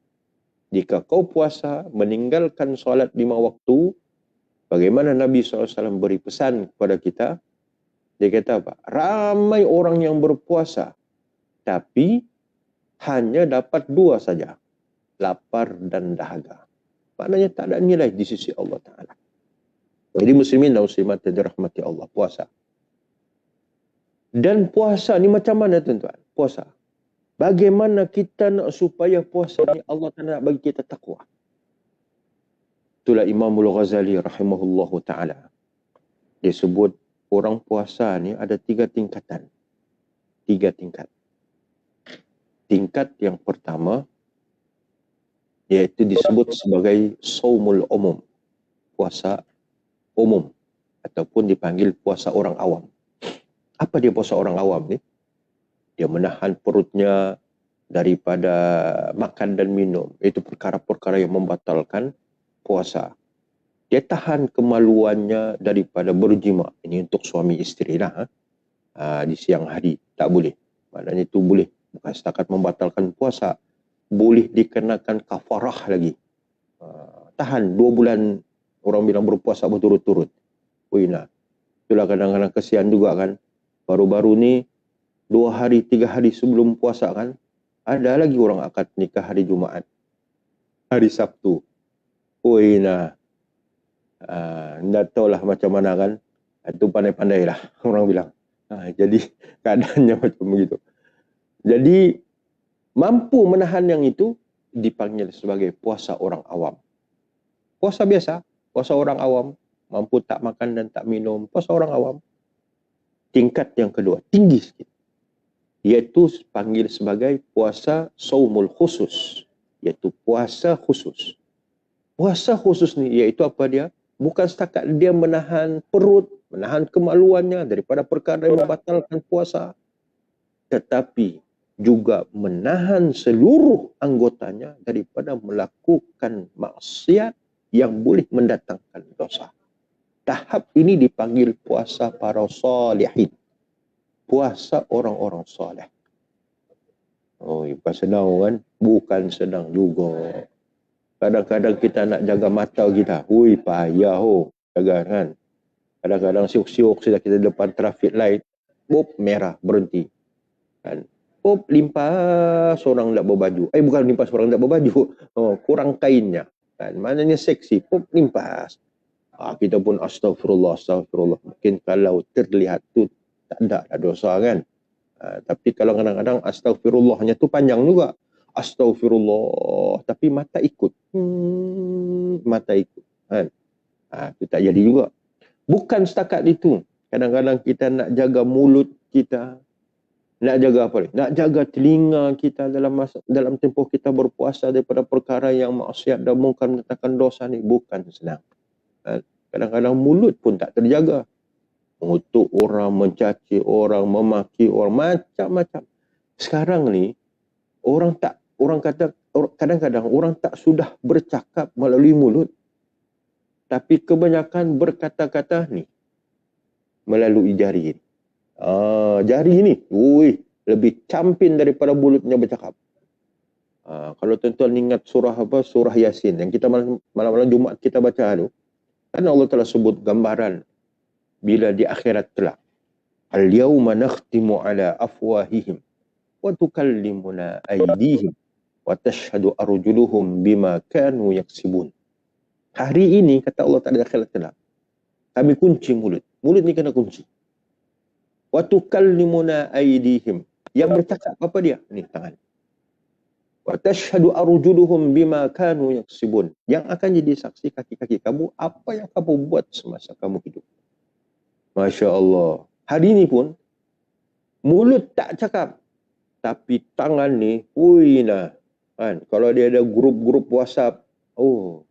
S3: jika kau puasa meninggalkan solat 5 waktu, bagaimana Nabi SAW beri pesan kepada kita? Dia kata apa? Ramai orang yang berpuasa, tapi hanya dapat 2 saja. Lapar dan dahaga. Maknanya tak ada nilai di sisi Allah Ta'ala. Jadi muslimin dan muslimat yang dirahmati Allah, puasa. Dan puasa ni macam mana tuan-tuan? Puasa. Bagaimana kita nak supaya puasa ni Allah Ta'ala nak bagi kita taqwa? Itulah Imamul Ghazali rahimahullahu ta'ala. Dia sebut orang puasa ni ada 3 tingkatan. 3 tingkat. Tingkat yang pertama iaitu disebut sebagai saumul umum. Puasa umum. Ataupun dipanggil puasa orang awam. Apa dia puasa orang awam ni? Dia menahan perutnya daripada makan dan minum. Itu perkara-perkara yang membatalkan puasa. Dia tahan kemaluannya daripada berjima. Ini untuk suami isteri lah. Di siang hari. Tak boleh. Maknanya itu boleh. Bukan setakat membatalkan puasa. Boleh dikenakan kafarah lagi. Tahan 2 bulan orang bilang berpuasa berturut-turut. Itulah kadang-kadang kesian juga kan. Baru-baru ni 2 hari, 3 hari sebelum puasa kan, ada lagi orang akad nikah hari Jumaat. Hari Sabtu. Nggak tahu lah macam mana kan. Itu pandai-pandai lah orang bilang. Jadi keadaannya macam begitu. Jadi mampu menahan yang itu dipanggil sebagai puasa orang awam. Puasa biasa, puasa orang awam. Mampu tak makan dan tak minum, puasa orang awam. Tingkat yang kedua, tinggi sikit. Iaitu panggil sebagai puasa saumul khusus. Iaitu puasa khusus. Puasa khusus ni iaitu apa dia? Bukan setakat dia menahan perut, menahan kemaluannya daripada perkara yang membatalkan puasa. Tetapi juga menahan seluruh anggotanya daripada melakukan maksiat yang boleh mendatangkan dosa. Tahap ini dipanggil puasa para salihin. Puasa orang-orang soleh. Bukan senang kan? Bukan senang juga. Kadang-kadang kita nak jaga mata kita. Payah jaga kan. Kadang-kadang siuk-siuk sudah kita depan traffic light. Merah, berhenti. Kan? Limpas orang tak berbaju. Bukan limpas orang tak berbaju. Kurang kainnya. Kan? Maknanya seksi. Limpas. Kita pun astagfirullah. Mungkin kalau terlihat tu tak ada dosa kan. Tapi kalau kadang-kadang astagfirullahnya tu panjang juga. Astagfirullah. Tapi mata ikut. Mata ikut. Kan? Itu tak jadi juga. Bukan setakat itu. Kadang-kadang kita nak jaga mulut kita. Nak jaga apa ni? Nak jaga telinga kita dalam tempoh kita berpuasa daripada perkara yang maksiat dan mungkar mendatangkan dosa ni. Bukan senang. Kadang-kadang mulut pun tak terjaga. Untuk orang, mencaci orang, memaki orang, macam-macam. Sekarang ni, kadang-kadang orang tak sudah bercakap melalui mulut. Tapi kebanyakan berkata-kata ni melalui jari ni. Jari ni, lebih campin daripada mulutnya bercakap. Kalau tuan-tuan ingat surah Yasin yang kita malam-malam Jumaat kita baca tu, kan Allah telah sebut gambaran bila di akhirat kelak. Al-yawma nakhtimu ala afwahihim wa tukallimuna aydihim wa tashhadu arjuluhum bima kanu yaksibun. Hari ini kata Allah Ta'ala di akhirat kelak, kami kunci mulut. Mulut ni kena kunci. Wa tukallimuna aydihim. Yang bercakap apa dia? Ni tangan. Wa tashhadu arjuluhum bima kanu yaksibun. Yang akan jadi saksi kaki-kaki kamu apa yang kamu buat semasa kamu hidup. Masya Allah. Hari ini pun mulut tak cakap, tapi tangan ni, nah, kan? Kalau dia ada grup-grup WhatsApp,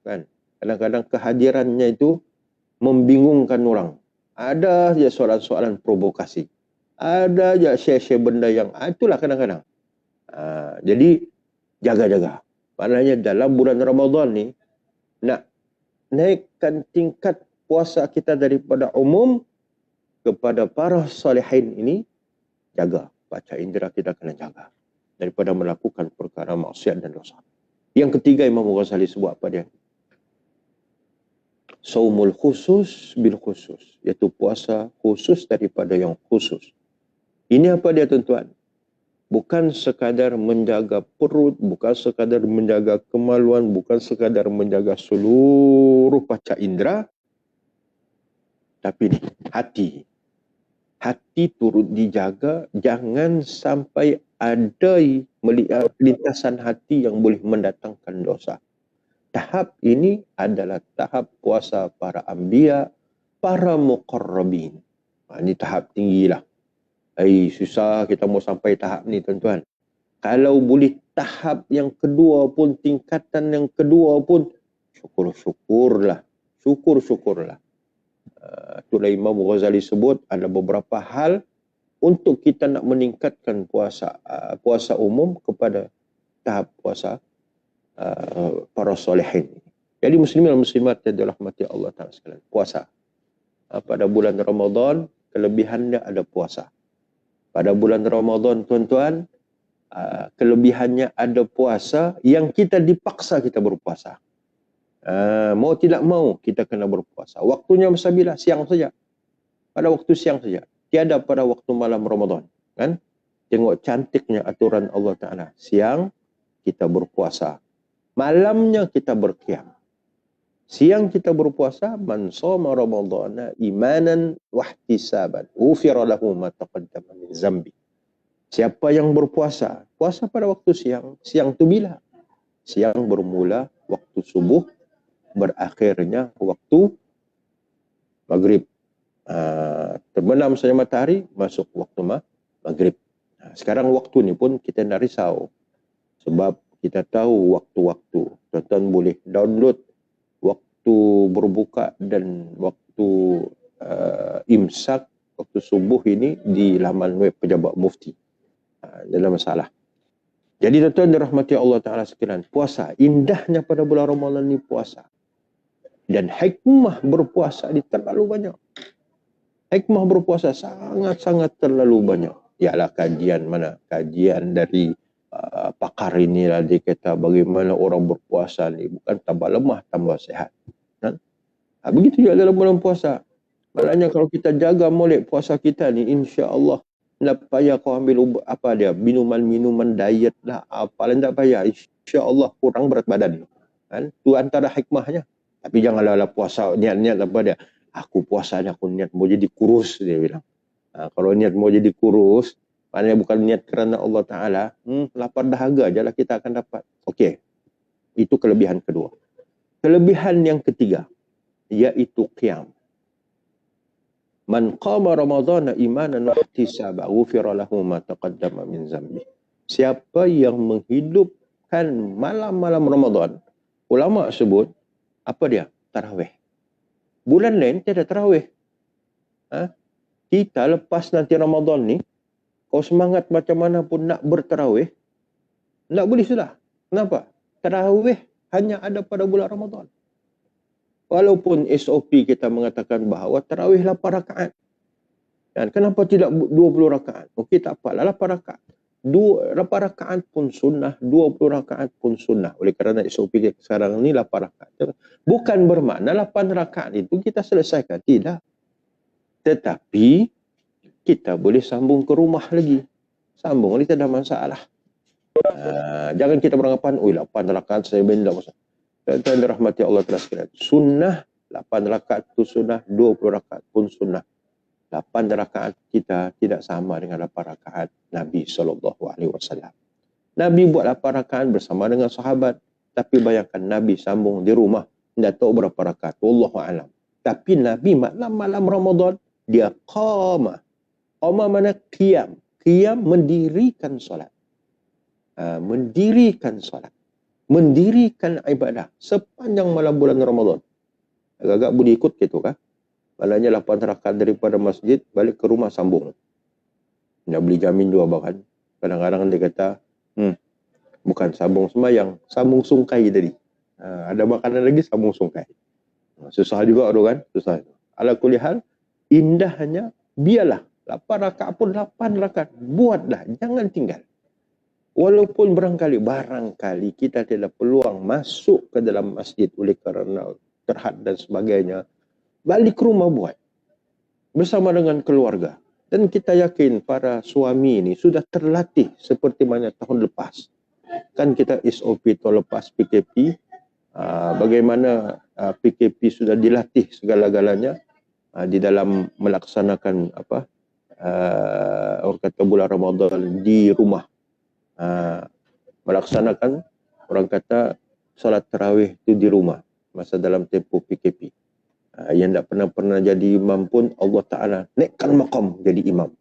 S3: kan, kadang-kadang kehadirannya itu membingungkan orang. Ada je soalan-soalan provokasi. Ada je share-share benda yang itulah kadang-kadang. Jadi jaga-jaga. Maknanya dalam bulan Ramadan ni nak naikkan tingkat puasa kita daripada umum kepada para salihin ini, jaga. Baca indera kita kena jaga daripada melakukan perkara maksiat dan dosa. Yang ketiga Imam Ghazali sebut apa dia? Saumul khusus bil khusus, iaitu puasa khusus daripada yang khusus. Ini apa dia tuan-tuan? Bukan sekadar menjaga perut, bukan sekadar menjaga kemaluan, bukan sekadar menjaga seluruh panca indera, tapi hati. Hati turut dijaga, jangan sampai ada lintasan hati yang boleh mendatangkan dosa. Tahap ini adalah tahap puasa para anbiya, para muqarrabin. Ini tahap tinggilah. Susah kita mau sampai tahap ni tuan-tuan. Kalau boleh tahap yang kedua pun, tingkatan yang kedua pun, syukur-syukurlah. Syukur-syukurlah. Itulah Imam Ghazali sebut ada beberapa hal untuk kita nak meningkatkan puasa umum kepada tahap puasa para solehin. Jadi muslimin dan muslimat yang dirahmati Allah Ta'ala sekalian, puasa. Pada bulan Ramadan, kelebihannya ada puasa. Pada bulan Ramadan, tuan-tuan, kelebihannya ada puasa yang kita dipaksa kita berpuasa. Mau tidak mau, kita kena berpuasa. Waktunya masa bila? Siang saja. Pada waktu siang saja. Tiada pada waktu malam Ramadan. Kan? Tengok cantiknya aturan Allah Ta'ala. Siang, kita berpuasa. Malamnya kita berqiyam. Siang kita berpuasa, man shoma ramadhana imanan wahtisaban ghufira lahu ma taqaddama min zambi. Siapa yang berpuasa, puasa pada waktu siang. Siang tu bila? Siang bermula waktu subuh, berakhirnya waktu maghrib. Terbenam saja matahari, masuk waktu maghrib. Sekarang waktu ni pun kita nak risau. Sebab kita tahu waktu-waktu. Tuan-tuan boleh download waktu berbuka dan waktu imsak, waktu subuh ini di laman web Pejabat Mufti. Dalam masalah. Jadi tuan-tuan dirahmati Allah Ta'ala sekalian, puasa. Indahnya pada bulan Ramadan ni puasa. Dan hikmah berpuasa ni terlalu banyak. Hikmah berpuasa sangat-sangat terlalu banyak. Ialah kajian mana? Kajian dari pakar inilah, dia kata bagaimana orang berpuasa ni bukan tambah lemah, tambah sihat. Begitu juga dalam bulan puasa. Maknanya kalau kita jaga molek puasa kita ni, insya-Allah tak payah kau ambil minuman-minuman diet lah, apalah tak payah. Insya-Allah kurang berat badan. Kan? Itu antara hikmahnya. Tapi janganlah puasa niat-niat apa dia. Aku puasa ni aku niat mau jadi kurus, dia bilang. Kalau niat mau jadi kurus, maknanya bukan niat kerana Allah Ta'ala, lapar dahaga je lah kita akan dapat. Okey. Itu kelebihan kedua. Kelebihan yang ketiga, iaitu qiyam. Man qama ramadhana imanan wa ihtisaba ghufira lahu ma taqaddama min zambi. Siapa yang menghidupkan malam-malam Ramadan, ulama sebut apa dia? Tarawih. Bulan lain tiada tarawih. Kita lepas nanti Ramadan ni, kau semangat macam mana pun nak bertarawih, tak boleh sudah. Kenapa? Tarawih hanya ada pada bulan Ramadan. Walaupun SOP kita mengatakan bahawa tarawih 8 rakaat. Dan kenapa tidak 20 rakaat? Okey, tak apalah 8 rakaat. 8 rakaat pun sunnah, 20 rakaat pun sunnah. Oleh kerana SOP kita sekarang ni 8 rakaat. Bukan bermakna 8 rakaat itu kita selesaikan. Tidak. Tetapi kita boleh sambung ke rumah lagi. Sambung ni tak ada masalah. Jangan kita beranggapan, 8 rakaat saya benda masalah. Tuan-tuan dirahmati Allah Ta'ala sekalian. Sunnah, 8 rakaat itu sunnah, 20 rakaat pun sunnah. 8 rakaat kita tidak sama dengan 8 rakaat Nabi SAW. 8 Nabi buat 8 rakaat bersama dengan sahabat. Tapi bayangkan Nabi sambung di rumah. Tidak tahu berapa rakaat. Wallahu a'lam. Tapi Nabi malam-malam Ramadan, dia qama. Qama mana? Qiyam. Qiyam mendirikan solat. Mendirikan solat. Mendirikan ibadah sepanjang malam bulan Ramadan. Agak-agak boleh ikut gitu kan? Malahnya 8 rakaat daripada masjid, balik ke rumah sambung. Dia beli jamin juga bahkan. Kadang-kadang dia kata, bukan sambung sembahyang, sambung sungkai tadi. Ada makanan lagi sambung sungkai. Susah juga tu kan? Susah. Ala kulli hal, indahnya biarlah 8 rakaat pun 8 rakaat. Buatlah, jangan tinggal. Walaupun barangkali kita tidak peluang masuk ke dalam masjid oleh kerana terhad dan sebagainya, balik ke rumah buat. Bersama dengan keluarga. Dan kita yakin para suami ini sudah terlatih seperti mana tahun lepas. Kan kita SOP tahun lepas PKP, bagaimana PKP sudah dilatih segala-galanya di dalam melaksanakan orang kata bulan Ramadan di rumah. Melaksanakan orang kata salat tarawih itu di rumah masa dalam tempoh PKP. Yang tak pernah jadi imam pun Allah Ta'ala naikkan maqam jadi imam.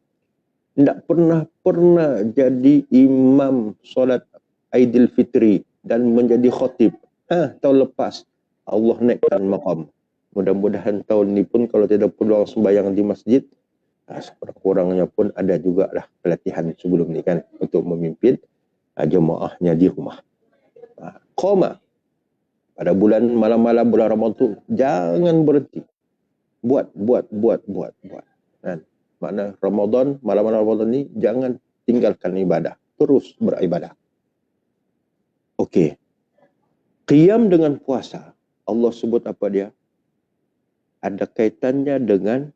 S3: Tak pernah jadi imam solat Aidilfitri dan menjadi khatib. Tahun lepas Allah naikkan maqam. Mudah-mudahan tahun ni pun kalau tidak peluang sembahyang di masjid, sekurang-kurangnya pun ada jugalah pelatihan sebelum ni kan untuk memimpin jemaahnya di rumah. Qoma pada bulan malam-malam bulan Ramadan tu jangan berhenti. Buat. Kan? Makna Ramadan, malam-malam Ramadan ni jangan tinggalkan ibadah. Terus beribadah. Okey. Qiyam dengan puasa. Allah sebut apa dia? Ada kaitannya dengan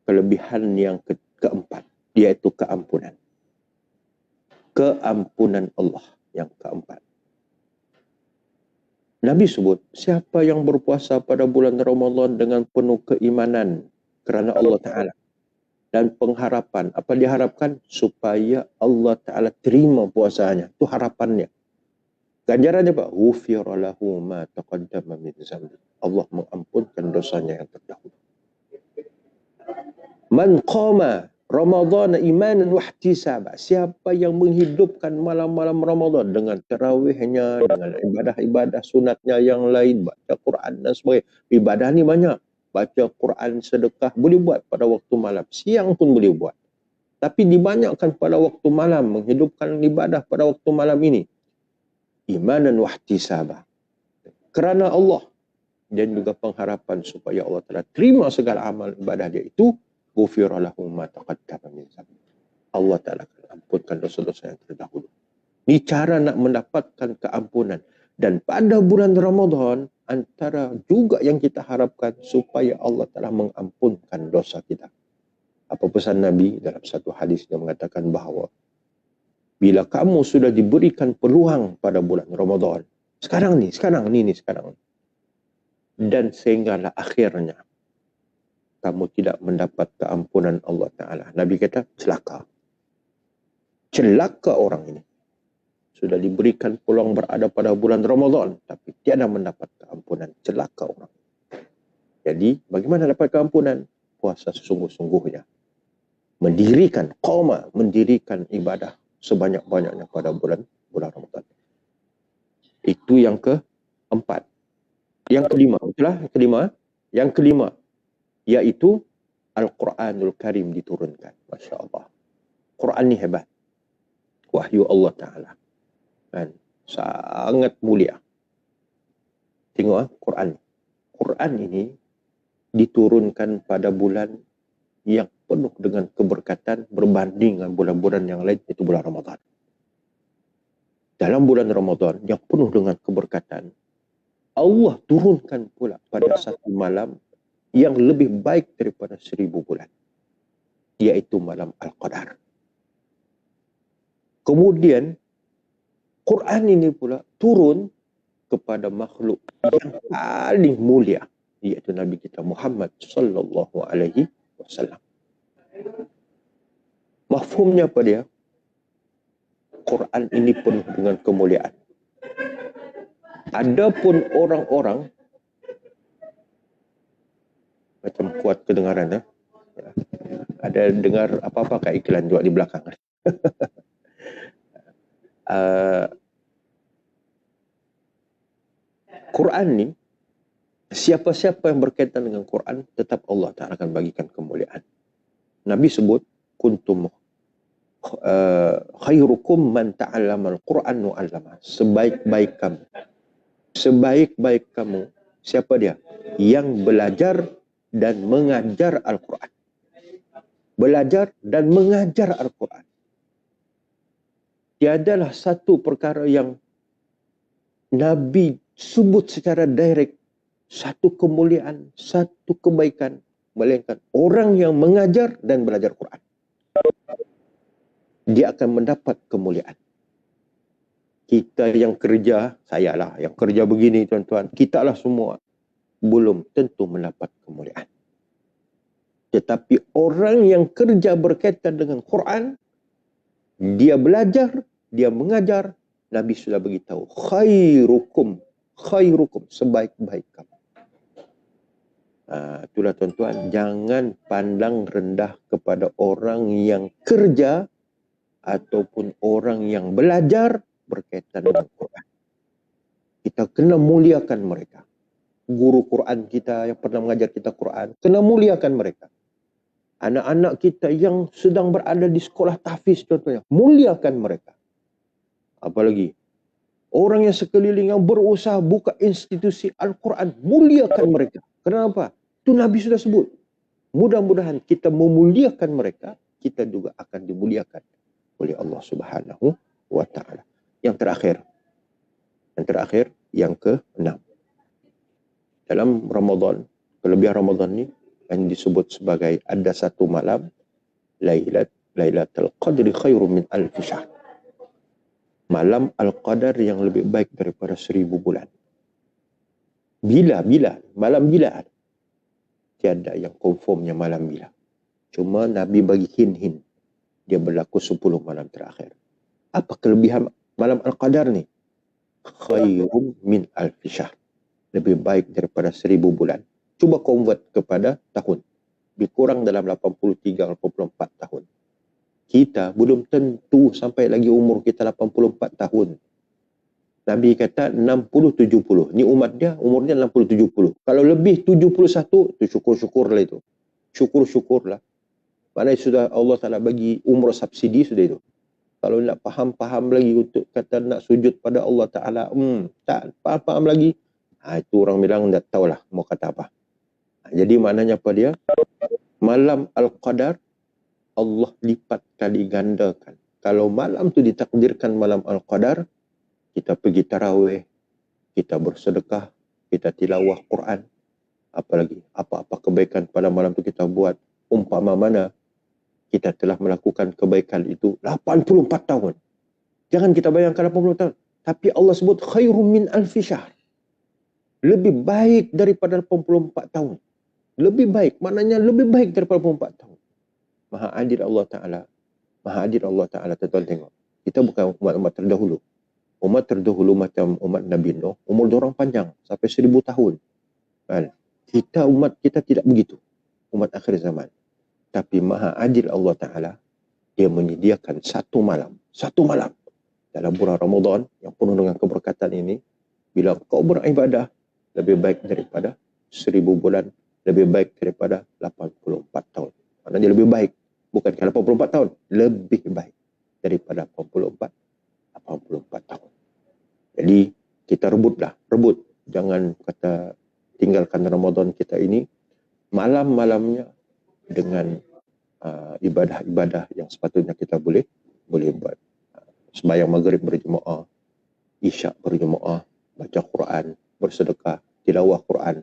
S3: kelebihan yang keempat. Iaitu keampunan. Keampunan Allah yang keempat. Nabi sebut, siapa yang berpuasa pada bulan Ramadan dengan penuh keimanan kerana Allah Ta'ala dan pengharapan. Apa diharapkan? Supaya Allah Ta'ala terima puasanya. Itu harapannya. Ganjarannya apa? Ghufira lahu ma taqaddama min zambi. Allah mengampunkan dosanya yang terdahulu. Man qama Ramadan imanan wa ihtisaba. Siapa yang menghidupkan malam-malam Ramadan dengan tarawihnya, dengan ibadah-ibadah sunatnya yang lain, baca Quran dan sebagainya. Ibadah ni banyak. Baca Quran, sedekah, boleh buat pada waktu malam. Siang pun boleh buat. Tapi dibanyakkan pada waktu malam, menghidupkan ibadah pada waktu malam ini. Imanan wa ihtisaba. Kerana Allah. Dan juga pengharapan supaya Allah telah terima segala amal ibadah dia itu. Ghufira lahu ma taqaddama min zambi. Allah Ta'ala akan ampunkan dosa-dosa yang terdahulu. Ini cara nak mendapatkan keampunan. Dan pada bulan Ramadan, antara juga yang kita harapkan supaya Allah Ta'ala mengampunkan dosa kita. Apa pesan Nabi dalam satu hadis yang mengatakan bahawa bila kamu sudah diberikan peluang pada bulan Ramadan, sekarang ni. Dan sehinggalah akhirnya kamu tidak mendapat keampunan Allah Ta'ala. Nabi kata, celaka. Celaka orang ini. Sudah diberikan peluang berada pada bulan Ramadan, tapi tiada mendapat keampunan. Celaka orang. Jadi, bagaimana dapat keampunan? Puasa sesungguh-sungguhnya. Mendirikan ibadah sebanyak-banyaknya pada bulan Ramadan. Itu yang keempat. Yang kelima, itulah yang kelima. Iaitu Al-Quranul Karim diturunkan. Masya Allah. Quran ni hebat. Wahyu Allah Ta'ala. Kan? Sangat mulia. Tengok Quran. Quran ini diturunkan pada bulan yang penuh dengan keberkatan berbanding dengan bulan-bulan yang lain, itu bulan Ramadan. Dalam bulan Ramadan yang penuh dengan keberkatan, Allah turunkan pula pada satu malam yang lebih baik daripada 1000 bulan. Iaitu malam Al-Qadar. Kemudian, Quran ini pula turun kepada makhluk yang paling mulia. Iaitu Nabi kita Muhammad sallallahu alaihi wasallam. Mafhumnya apa dia? Quran ini penuh dengan kemuliaan. Adapun orang-orang macam kuat kedengaran ya. Ada dengar apa-apa kat iklan juga di belakang. Quran ni, siapa-siapa yang berkaitan dengan Quran, tetap Allah Ta'ala akan bagikan kemuliaan. Nabi sebut, kuntum khairukum man ta'allama al-Quran wa 'allama. Sebaik-baik kamu. Sebaik-baik kamu. Siapa dia? Yang belajar dan mengajar Al-Quran. Belajar dan mengajar Al-Quran. Tiadalah satu perkara yang Nabi sebut secara direct satu kemuliaan, satu kebaikan, melainkan orang yang mengajar dan belajar Quran. Dia akan mendapat kemuliaan. Kita yang kerja, saya lah yang kerja begini tuan-tuan, kita lah semua belum tentu mendapat kemuliaan. Tetapi orang yang kerja berkaitan dengan Quran, dia belajar, dia mengajar, Nabi sudah beritahu, khairukum, sebaik-baik kamu. Itulah tuan-tuan, jangan pandang rendah kepada orang yang kerja ataupun orang yang belajar berkaitan dengan Quran. Kita kena muliakan mereka. Guru Quran kita yang pernah mengajar kita Quran, kena muliakan mereka. Anak-anak kita yang sedang berada di sekolah tahfiz contohnya, muliakan mereka. Apalagi orang yang sekeliling yang berusaha buka institusi Al-Quran, muliakan mereka. Kenapa? Itu Nabi sudah sebut. Mudah-mudahan kita memuliakan mereka, kita juga akan dimuliakan oleh Allah Subhanahu wa Ta'ala. Yang terakhir, yang ke-6. Dalam Ramadan, kelebihan Ramadan ni yang disebut sebagai ada satu malam, Lailatul Qadri khairum min alfi syahr. Malam Al-Qadar yang lebih baik daripada 1000 bulan. Bila? Malam bila? Tiada yang confirmnya malam bila. Cuma Nabi bagi hint-hint. Dia berlaku 10 malam terakhir. Apa kelebihan malam Al-Qadar ni? Khairum min alfi syahr. Lebih baik daripada 1000 bulan. Cuba convert kepada tahun. Lebih kurang dalam 83-84 tahun. Kita belum tentu sampai lagi umur kita 84 tahun. Nabi kata 60-70. Ni umat dia umurnya 60-70. Kalau lebih 71, tu syukur-syukurlah itu. Syukur-syukurlah. Maknanya sudah Allah Ta'ala bagi umur subsidi sudah itu. Kalau nak faham-faham lagi untuk kata nak sujud pada Allah Ta'ala, tak faham-faham lagi. Itu orang bilang tak tahulah mau kata apa. Jadi maknanya apa dia? Malam Al-Qadar, Allah lipat kali gandakan. Kalau malam tu ditakdirkan malam Al-Qadar, kita pergi tarawih, kita bersedekah, kita tilawah Quran, apalagi apa-apa kebaikan pada malam tu kita buat, umpama mana kita telah melakukan kebaikan itu 84 tahun. Jangan kita bayangkan 80 tahun. Tapi Allah sebut khairum min alfi syahr. Lebih baik daripada 84 tahun. Lebih baik, maknanya lebih baik daripada 84 tahun. Maha adil Allah Ta'ala. Maha adil Allah Ta'ala. Tuan-tuan tengok. Kita bukan umat-umat terdahulu. Umat terdahulu macam umat Nabi Nuh, umur diorang panjang. Sampai 1000 tahun. Kan? Umat kita tidak begitu. Umat akhir zaman. Tapi Maha adil Allah Ta'ala, dia menyediakan satu malam. Dalam bulan Ramadan yang penuh dengan keberkatan ini, bila kau beribadah, lebih baik daripada 1000 bulan, lebih baik daripada 84 tahun. Maknanya lebih baik. Bukan 84 tahun. Lebih baik daripada 84 tahun. Jadi, kita rebutlah. Rebut. Jangan kata tinggalkan Ramadan kita ini. Malam-malamnya dengan ibadah-ibadah yang sepatutnya kita boleh buat. Sembahyang maghrib berjemaah. Isyak berjemaah. Baca Quran. Bersedekah. Tilawah Quran.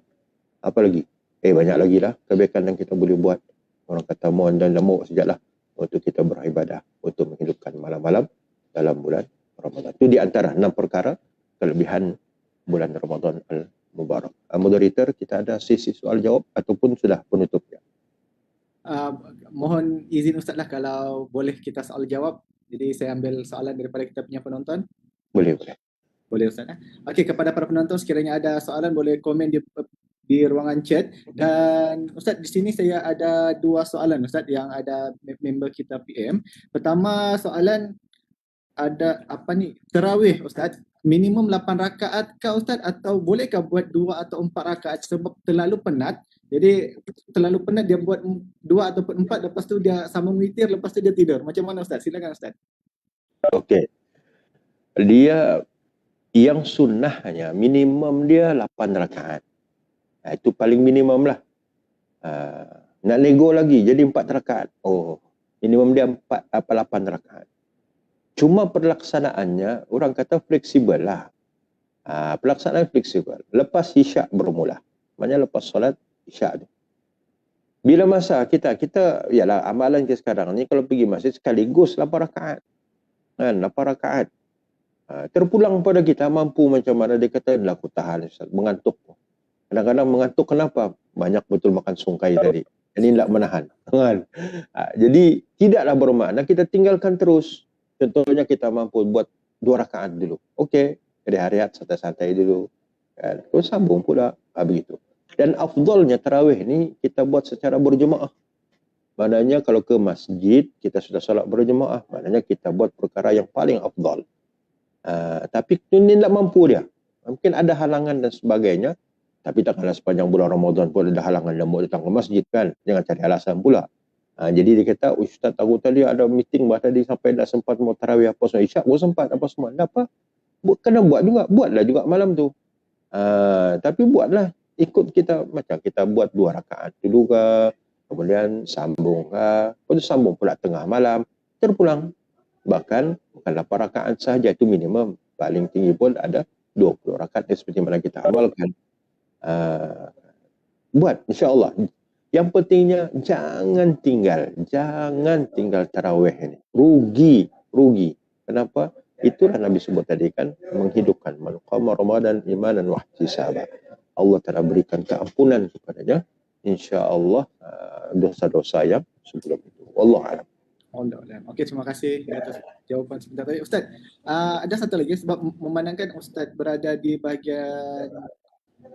S3: Apa lagi? Banyak lagi lah kebaikan yang kita boleh buat. Orang kata mohon dan lemuk sajalah untuk kita beribadah, untuk menghidupkan malam-malam dalam bulan Ramadan. Itu di antara 6 perkara kelebihan bulan Ramadan Al-Mubarak. Moderator, kita ada sesi soal jawab ataupun sudah penutupnya?
S1: Mohon izin Ustaz lah kalau boleh kita soal jawab. Jadi saya ambil soalan daripada kita punya penonton.
S3: Boleh.
S1: Boleh Ustaz. Okey, kepada para penonton sekiranya ada soalan boleh komen di ruangan chat. Dan Ustaz, di sini saya ada 2 soalan Ustaz yang ada member kita PM. Pertama soalan, ada apa ni, tarawih Ustaz, minimum 8 rakaat kah Ustaz, atau bolehkah buat 2 atau 4 rakaat sebab terlalu penat? Jadi terlalu penat dia buat 2 ataupun 4, lepas tu dia sambung witir, lepas tu dia tidur. Macam mana Ustaz? Silakan Ustaz.
S3: Okey. Dia yang sunnahnya minimum dia 8 rakaat. Itu paling minimum lah. Nak nego lagi jadi 4 rakaat. Oh, minimum dia 8 rakaat. Cuma pelaksanaannya orang kata fleksibel lah. Pelaksanaan fleksibel. Lepas isyak bermula. Maknanya lepas solat isyak tu. Bila masa kita yalah amalan kita sekarang ni kalau pergi masjid sekaligus 8 rakaat. Kan 8 rakaat. Terpulang pada kita mampu macam mana, dia kata dah aku tahan Ustaz, mengantuk. Kadang-kadang mengantuk kenapa? Banyak betul makan sungkai tadi. Ini tidak menahan. Kan? Jadi tidaklah bermakna kita tinggalkan terus. Contohnya kita mampu buat 2 rakaat dulu. Okey, rehat santai-santai dulu. Kan? Terus sambung pula. Begitu. Dan afdalnya tarawih ni kita buat secara berjemaah. Maknanya kalau ke masjid kita sudah solat berjemaah, maknanya kita buat perkara yang paling afdal. Tapi ini tidak mampu dia. Mungkin ada halangan dan sebagainya. Tapi takkanlah sepanjang bulan Ramadan pun ada halangan dan mau datang ke masjid kan. Jangan cari alasan pula. Jadi dia kata, Ustaz aku tadi ada meeting tadi sampai tak sempat mau tarawih apa semua. Isyak pun sempat apa semua. Tak apa. Kena buat juga. Buatlah juga malam tu. Tapi buatlah. Ikut kita. Macam kita buat 2 rakaat dulu ke. Kemudian sambung ke. Lepas tu sambung pula tengah malam. Terpulang. Bahkan bukan 8 rakaat sahaja, itu minimum. Paling tinggi pun ada 20 rakaat seperti mana kita amalkan. Buat insya-Allah. Yang pentingnya jangan tinggal tarawih ini. Rugi. Kenapa? Itulah Nabi sebut tadi kan, menghidupkan man qama Ramadan imanan wa ihtisaban. Allah telah berikan keampunan kepadanya, insya-Allah dosa-dosa yang sebelum itu. Wallahu a'lam.
S1: Okey, terima kasih atas jawapan sebentar tadi. Ustaz, ada satu lagi sebab memandangkan Ustaz berada di bahagian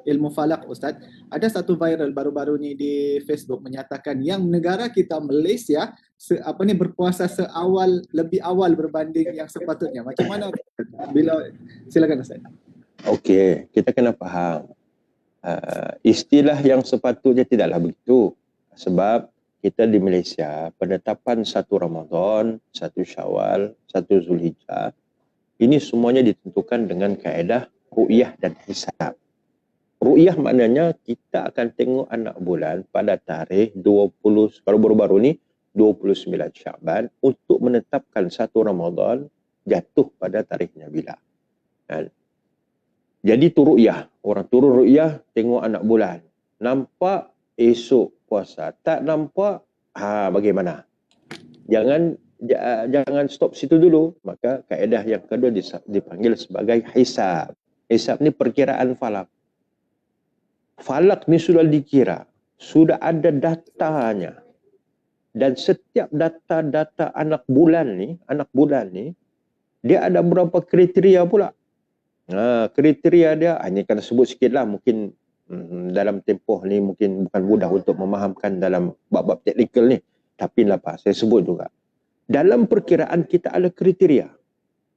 S1: ilmu falak Ustaz. Ada satu viral baru-baru ni di Facebook menyatakan yang negara kita Malaysia berpuasa lebih awal berbanding yang sepatutnya. Macam mana silakan Ustaz.
S3: Okey, kita kena faham. Istilah yang sepatutnya tidaklah begitu. Sebab kita di Malaysia, penetapan 1 Ramadan, 1 Syawal, 1 Zulhijjah, ini semuanya ditentukan dengan kaedah ru'yah dan hisab. Ru'yah maknanya kita akan tengok anak bulan pada tarikh 20, kalau baru-baru ni 29 Syaban untuk menetapkan 1 Ramadan jatuh pada tarikhnya bila. Kan? Jadi tu ru'yah. Orang turun ru'yah, tengok anak bulan. Nampak esok puasa. Tak nampak, bagaimana? Jangan stop situ dulu. Maka kaedah yang kedua dipanggil sebagai hisab. Hisab ni perkiraan falak. Falak ni sudah dikira. Sudah ada datanya. Dan setiap data anak bulan ni, dia ada beberapa kriteria pula. Kriteria dia, ini kena sebut sikit lah, mungkin dalam tempoh ni mungkin bukan mudah untuk memahamkan dalam bab-bab teknikal ni. Tapi apa, saya sebut juga. Dalam perkiraan kita ada kriteria.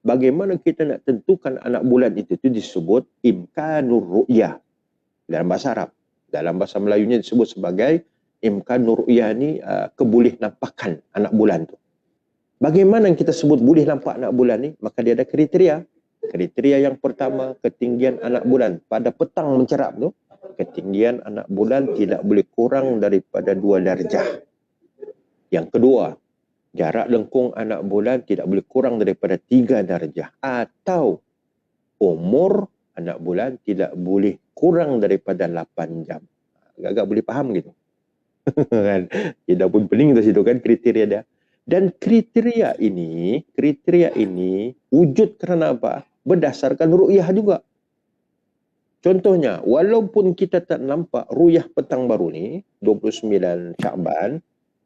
S3: Bagaimana kita nak tentukan anak bulan itu disebut imkanur ru'yah. Dalam bahasa Arab. Dalam bahasa Melayunya disebut sebagai imkanur ru'yah ni keboleh nampakan anak bulan tu. Bagaimana kita sebut boleh nampak anak bulan ni? Maka dia ada kriteria. Kriteria yang pertama, ketinggian anak bulan pada petang mencerap tu, ketinggian anak bulan tidak boleh kurang daripada 2 darjah. Yang kedua, jarak lengkung anak bulan tidak boleh kurang daripada 3 darjah. Atau umur anak bulan tidak boleh kurang daripada 8 jam. Agak-agak boleh faham gitu. Kan? Tidak pun pening di situ kan kriteria dia. Dan kriteria ini wujud kerana apa? Berdasarkan ru'yah juga. Contohnya, walaupun kita tak nampak ru'yah petang baru ni, 29 Syaban,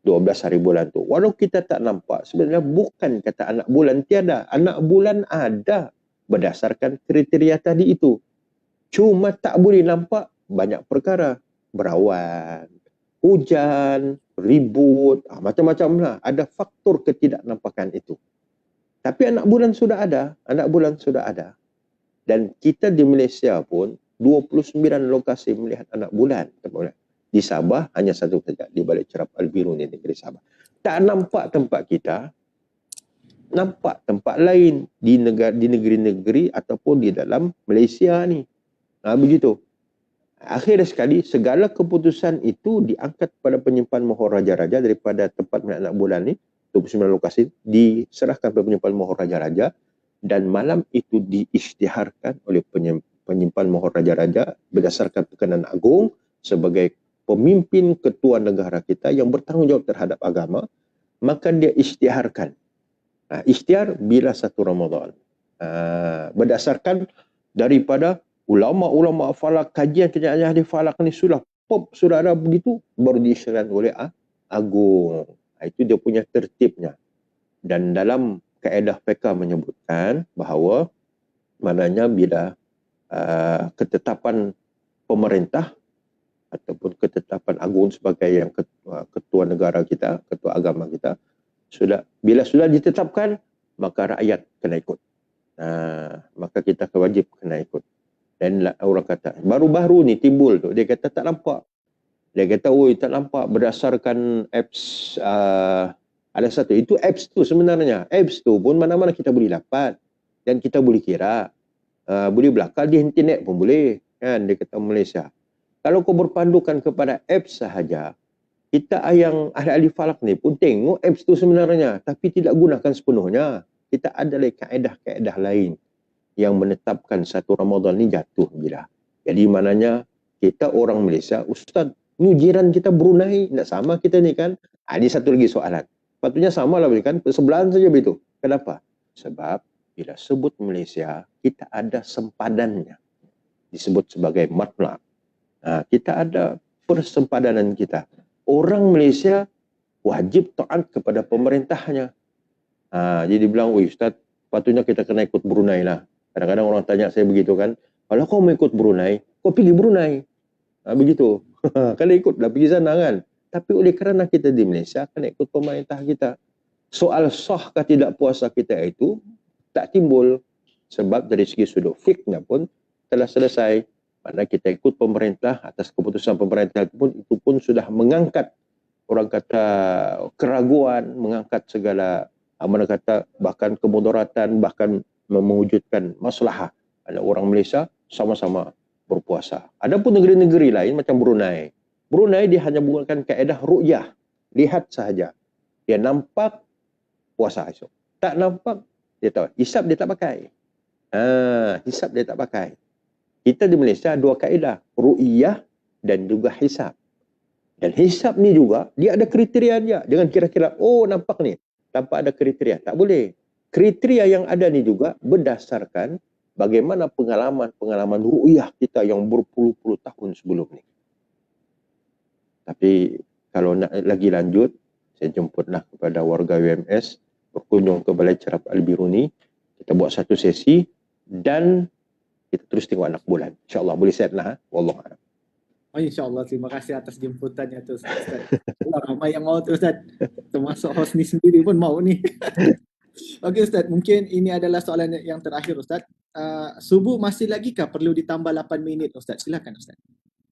S3: 12 hari bulan tu. Walau kita tak nampak, sebenarnya bukan kata anak bulan tiada. Anak bulan ada berdasarkan kriteria tadi itu. Cuma tak boleh nampak banyak perkara. Berawan, hujan, ribut, macam-macam lah. Ada faktor ketidaknampakan itu. Tapi anak bulan sudah ada. Anak bulan sudah ada. Dan kita di Malaysia pun 29 lokasi melihat anak bulan. Di Sabah hanya satu saja, di balik Cerap Al-Biruni negeri Sabah. Tak nampak tempat kita, nampak tempat lain di negeri-negeri ataupun di dalam Malaysia ni. Begitu. Akhir sekali, segala keputusan itu diangkat pada penyimpan mohon raja-raja daripada tempat melihat anak bulan ni, 29 lokasi, diserahkan kepada penyimpan mohon raja-raja, dan malam itu diisytiharkan oleh penyimpan mohon raja-raja berdasarkan tekanan agung sebagai pemimpin ketua negara kita yang bertanggungjawab terhadap agama, maka dia isytiharkan. Isytihar bila 1 Ramadan. Berdasarkan daripada ulama-ulama falak, kajian ahli falak ni sudah ada begitu, baru diisytiharkan oleh agung. Itu dia punya tertibnya. Dan dalam kaedah fiqh menyebutkan bahawa maknanya bila ketetapan pemerintah ataupun ketetapan agung sebagai yang ketua negara kita, ketua agama kita, bila sudah ditetapkan, maka rakyat kena ikut. Maka kita wajib kena ikut. Dan orang kata, baru-baru ni timbul tu, dia kata tak nampak. Dia kata, tak nampak berdasarkan apps, ada satu, itu apps tu sebenarnya. Apps tu pun mana-mana kita boleh dapat. Dan kita boleh kira. Boleh belakang di internet pun boleh. Kan, dia kata Malaysia. Kalau kau berpandukan kepada apps sahaja, kita yang ahli-ahli falak ni pun tengok apps tu sebenarnya, tapi tidak gunakan sepenuhnya. Kita ada lagi kaedah-kaedah lain yang menetapkan 1 Ramadan ni jatuh bila. Jadi maknanya kita orang Malaysia, Ustaz, ni jiran kita Brunei, tak sama kita ni kan? Ini satu lagi soalan. Patutnya sama lah kan, sebelahan saja begitu. Kenapa? Sebab bila sebut Malaysia, kita ada sempadannya. Disebut sebagai matlab. Kita ada persempadanan kita. Orang Malaysia wajib taat kepada pemerintahnya. Jadi bilang, Ustaz, patutnya kita kena ikut Brunei lah. Kadang-kadang orang tanya saya begitu kan, kalau kau mau ikut Brunei, kau pilih Brunei. Begitu. Kalau ikutlah pergi sana kan. Tapi oleh kerana kita di Malaysia, kena ikut pemerintah kita. Soal sahkah tidak puasa kita itu tak timbul. Sebab dari segi sudut fiknya pun telah selesai. Mana kita ikut pemerintah atas keputusan pemerintah itu pun sudah mengangkat, orang kata, keraguan, mengangkat segala, mana kata, bahkan kemudaratan, bahkan mewujudkan masalah. Ada orang Malaysia sama-sama berpuasa. Adapun negeri-negeri lain macam Brunei. Brunei dia hanya menggunakan kaedah ru'yah. Lihat sahaja. Dia nampak, puasa esok. Tak nampak, dia tahu. Hisab dia tak pakai. Hisab dia tak pakai. Kita di Malaysia dua kaedah. Ru'yah dan juga hisab. Dan hisab ni juga, dia ada kriteria dia. Jangan kira-kira, nampak ni. Tanpa ada kriteria. Tak boleh. Kriteria yang ada ni juga berdasarkan bagaimana pengalaman ru'yah kita yang berpuluh-puluh tahun sebelum ni. Tapi kalau nak lagi lanjut, saya jemputlah kepada warga UMS berkunjung ke Balai Cerap Al-Biruni. Kita buat satu sesi dan kita terus tengok anak bulan. InsyaAllah boleh set lah. Wallahualam.
S1: InsyaAllah, terima kasih atas jemputannya tu Ustaz. Ramai yang mau tu Ustaz. Termasuk host ni sendiri pun mau ni. Okey Ustaz, mungkin ini adalah soalan yang terakhir Ustaz. Subuh masih lagi kah perlu ditambah 8 minit Ustaz? Silakan Ustaz.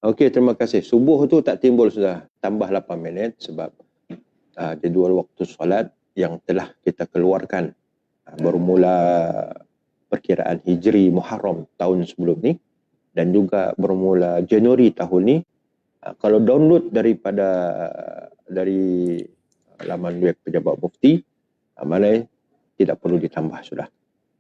S3: Okey, terima kasih. Subuh tu tak timbul sudah. Tambah 8 minit sebab jadual waktu solat yang telah kita keluarkan bermula perkiraan Hijri Muharram tahun sebelum ni dan juga bermula Januari tahun ni. Kalau download dari laman web Pejabat Mufti, mana tidak perlu ditambah sudah.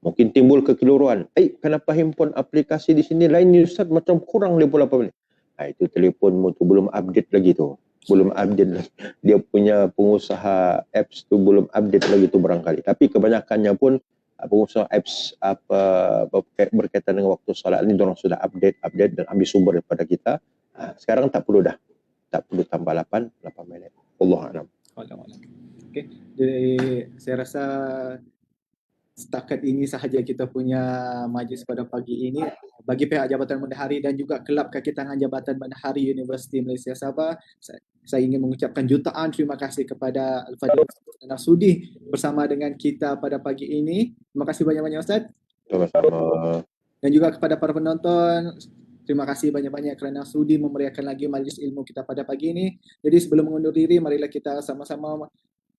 S3: Mungkin timbul kekeliruan. Kenapa handphone aplikasi di sini lain ni Ustaz macam kurang 58 minit. Itu telefonmu tu belum update lagi tu. Belum update lagi. Dia punya pengusaha apps tu belum update lagi tu barangkali. Tapi kebanyakannya pun pengusaha apps berkaitan dengan waktu solat ni diorang sudah update dan ambil sumber daripada kita. Sekarang tak perlu dah. Tak perlu tambah 8 minit. Allahualam.
S1: Wallahualam. Okey, jadi saya rasa setakat ini sahaja kita punya majlis pada pagi ini. Bagi pihak Jabatan Bendahari dan juga Kelab Kaki Tangan Jabatan Bendahari Universiti Malaysia Sabah, saya ingin mengucapkan jutaan terima kasih kepada Al-Fadhil Ustaz sudi bersama dengan kita pada pagi ini. Terima kasih banyak-banyak Ustaz.
S3: Sama-sama.
S1: Dan juga kepada para penonton, terima kasih banyak-banyak kerana sudi memeriahkan lagi majlis ilmu kita pada pagi ini. Jadi sebelum mengundur diri, marilah kita sama-sama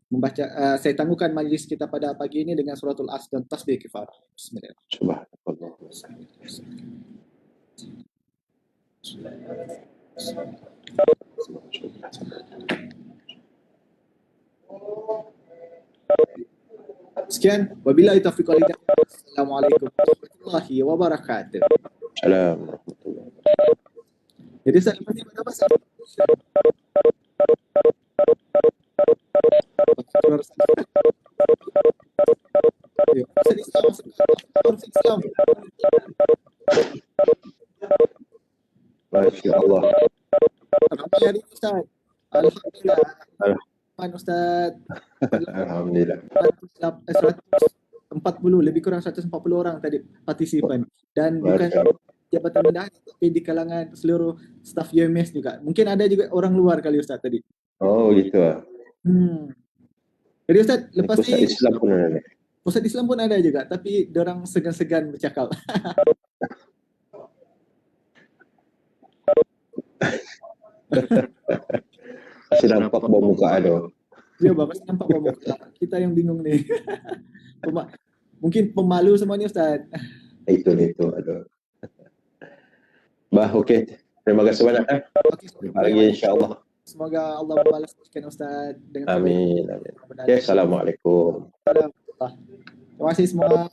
S1: membaca, saya tangguhkan majlis kita pada pagi ini dengan suratul As dan tasbih kifarah. Bismillahirrahmanirrahim.
S3: Subhanallah.
S1: Sekian, wabillahi taufiq wal hidayah. Assalamualaikum warahmatullahi wabarakatuh.
S3: Salam warahmatullahi wabarakatuh.
S1: Jadi Ustaz, lepas ni pada apa Ustaz? Ustaz Islam, Ustaz Islam.
S3: Masya Allah.
S1: Ramai hari ni Ustaz. Alhamdulillah. Ustaz.
S3: Alhamdulillah.
S1: 140, lebih kurang 140 orang tadi partisipan. Dan bukan
S3: Masya Allah.
S1: Jabatan Bendahari tapi di kalangan seluruh staf UMS juga. Mungkin ada juga orang luar kali Ustaz tadi.
S3: Oh gitu ah.
S1: Jadi Ustaz, lepas
S3: Pusat
S1: ni
S3: Islam pun ada.
S1: Pusat Islam pun ada juga, tapi diorang segan-segan bercakap.
S3: Masih nampak bau muka ada.
S1: Ya, Bapak nampak bawa muka. Kita yang bingung ni. Mungkin pemalu semua ni Ustaz.
S3: Itu ada. Bah, okey. Terima kasih banyak.
S1: Okey,
S3: Jumpa lagi insya-Allah.
S1: Semoga Allah membalaskan Ustaz dengan
S3: Amin. Amin. Okay, Assalamualaikum.
S1: Terima kasih semua.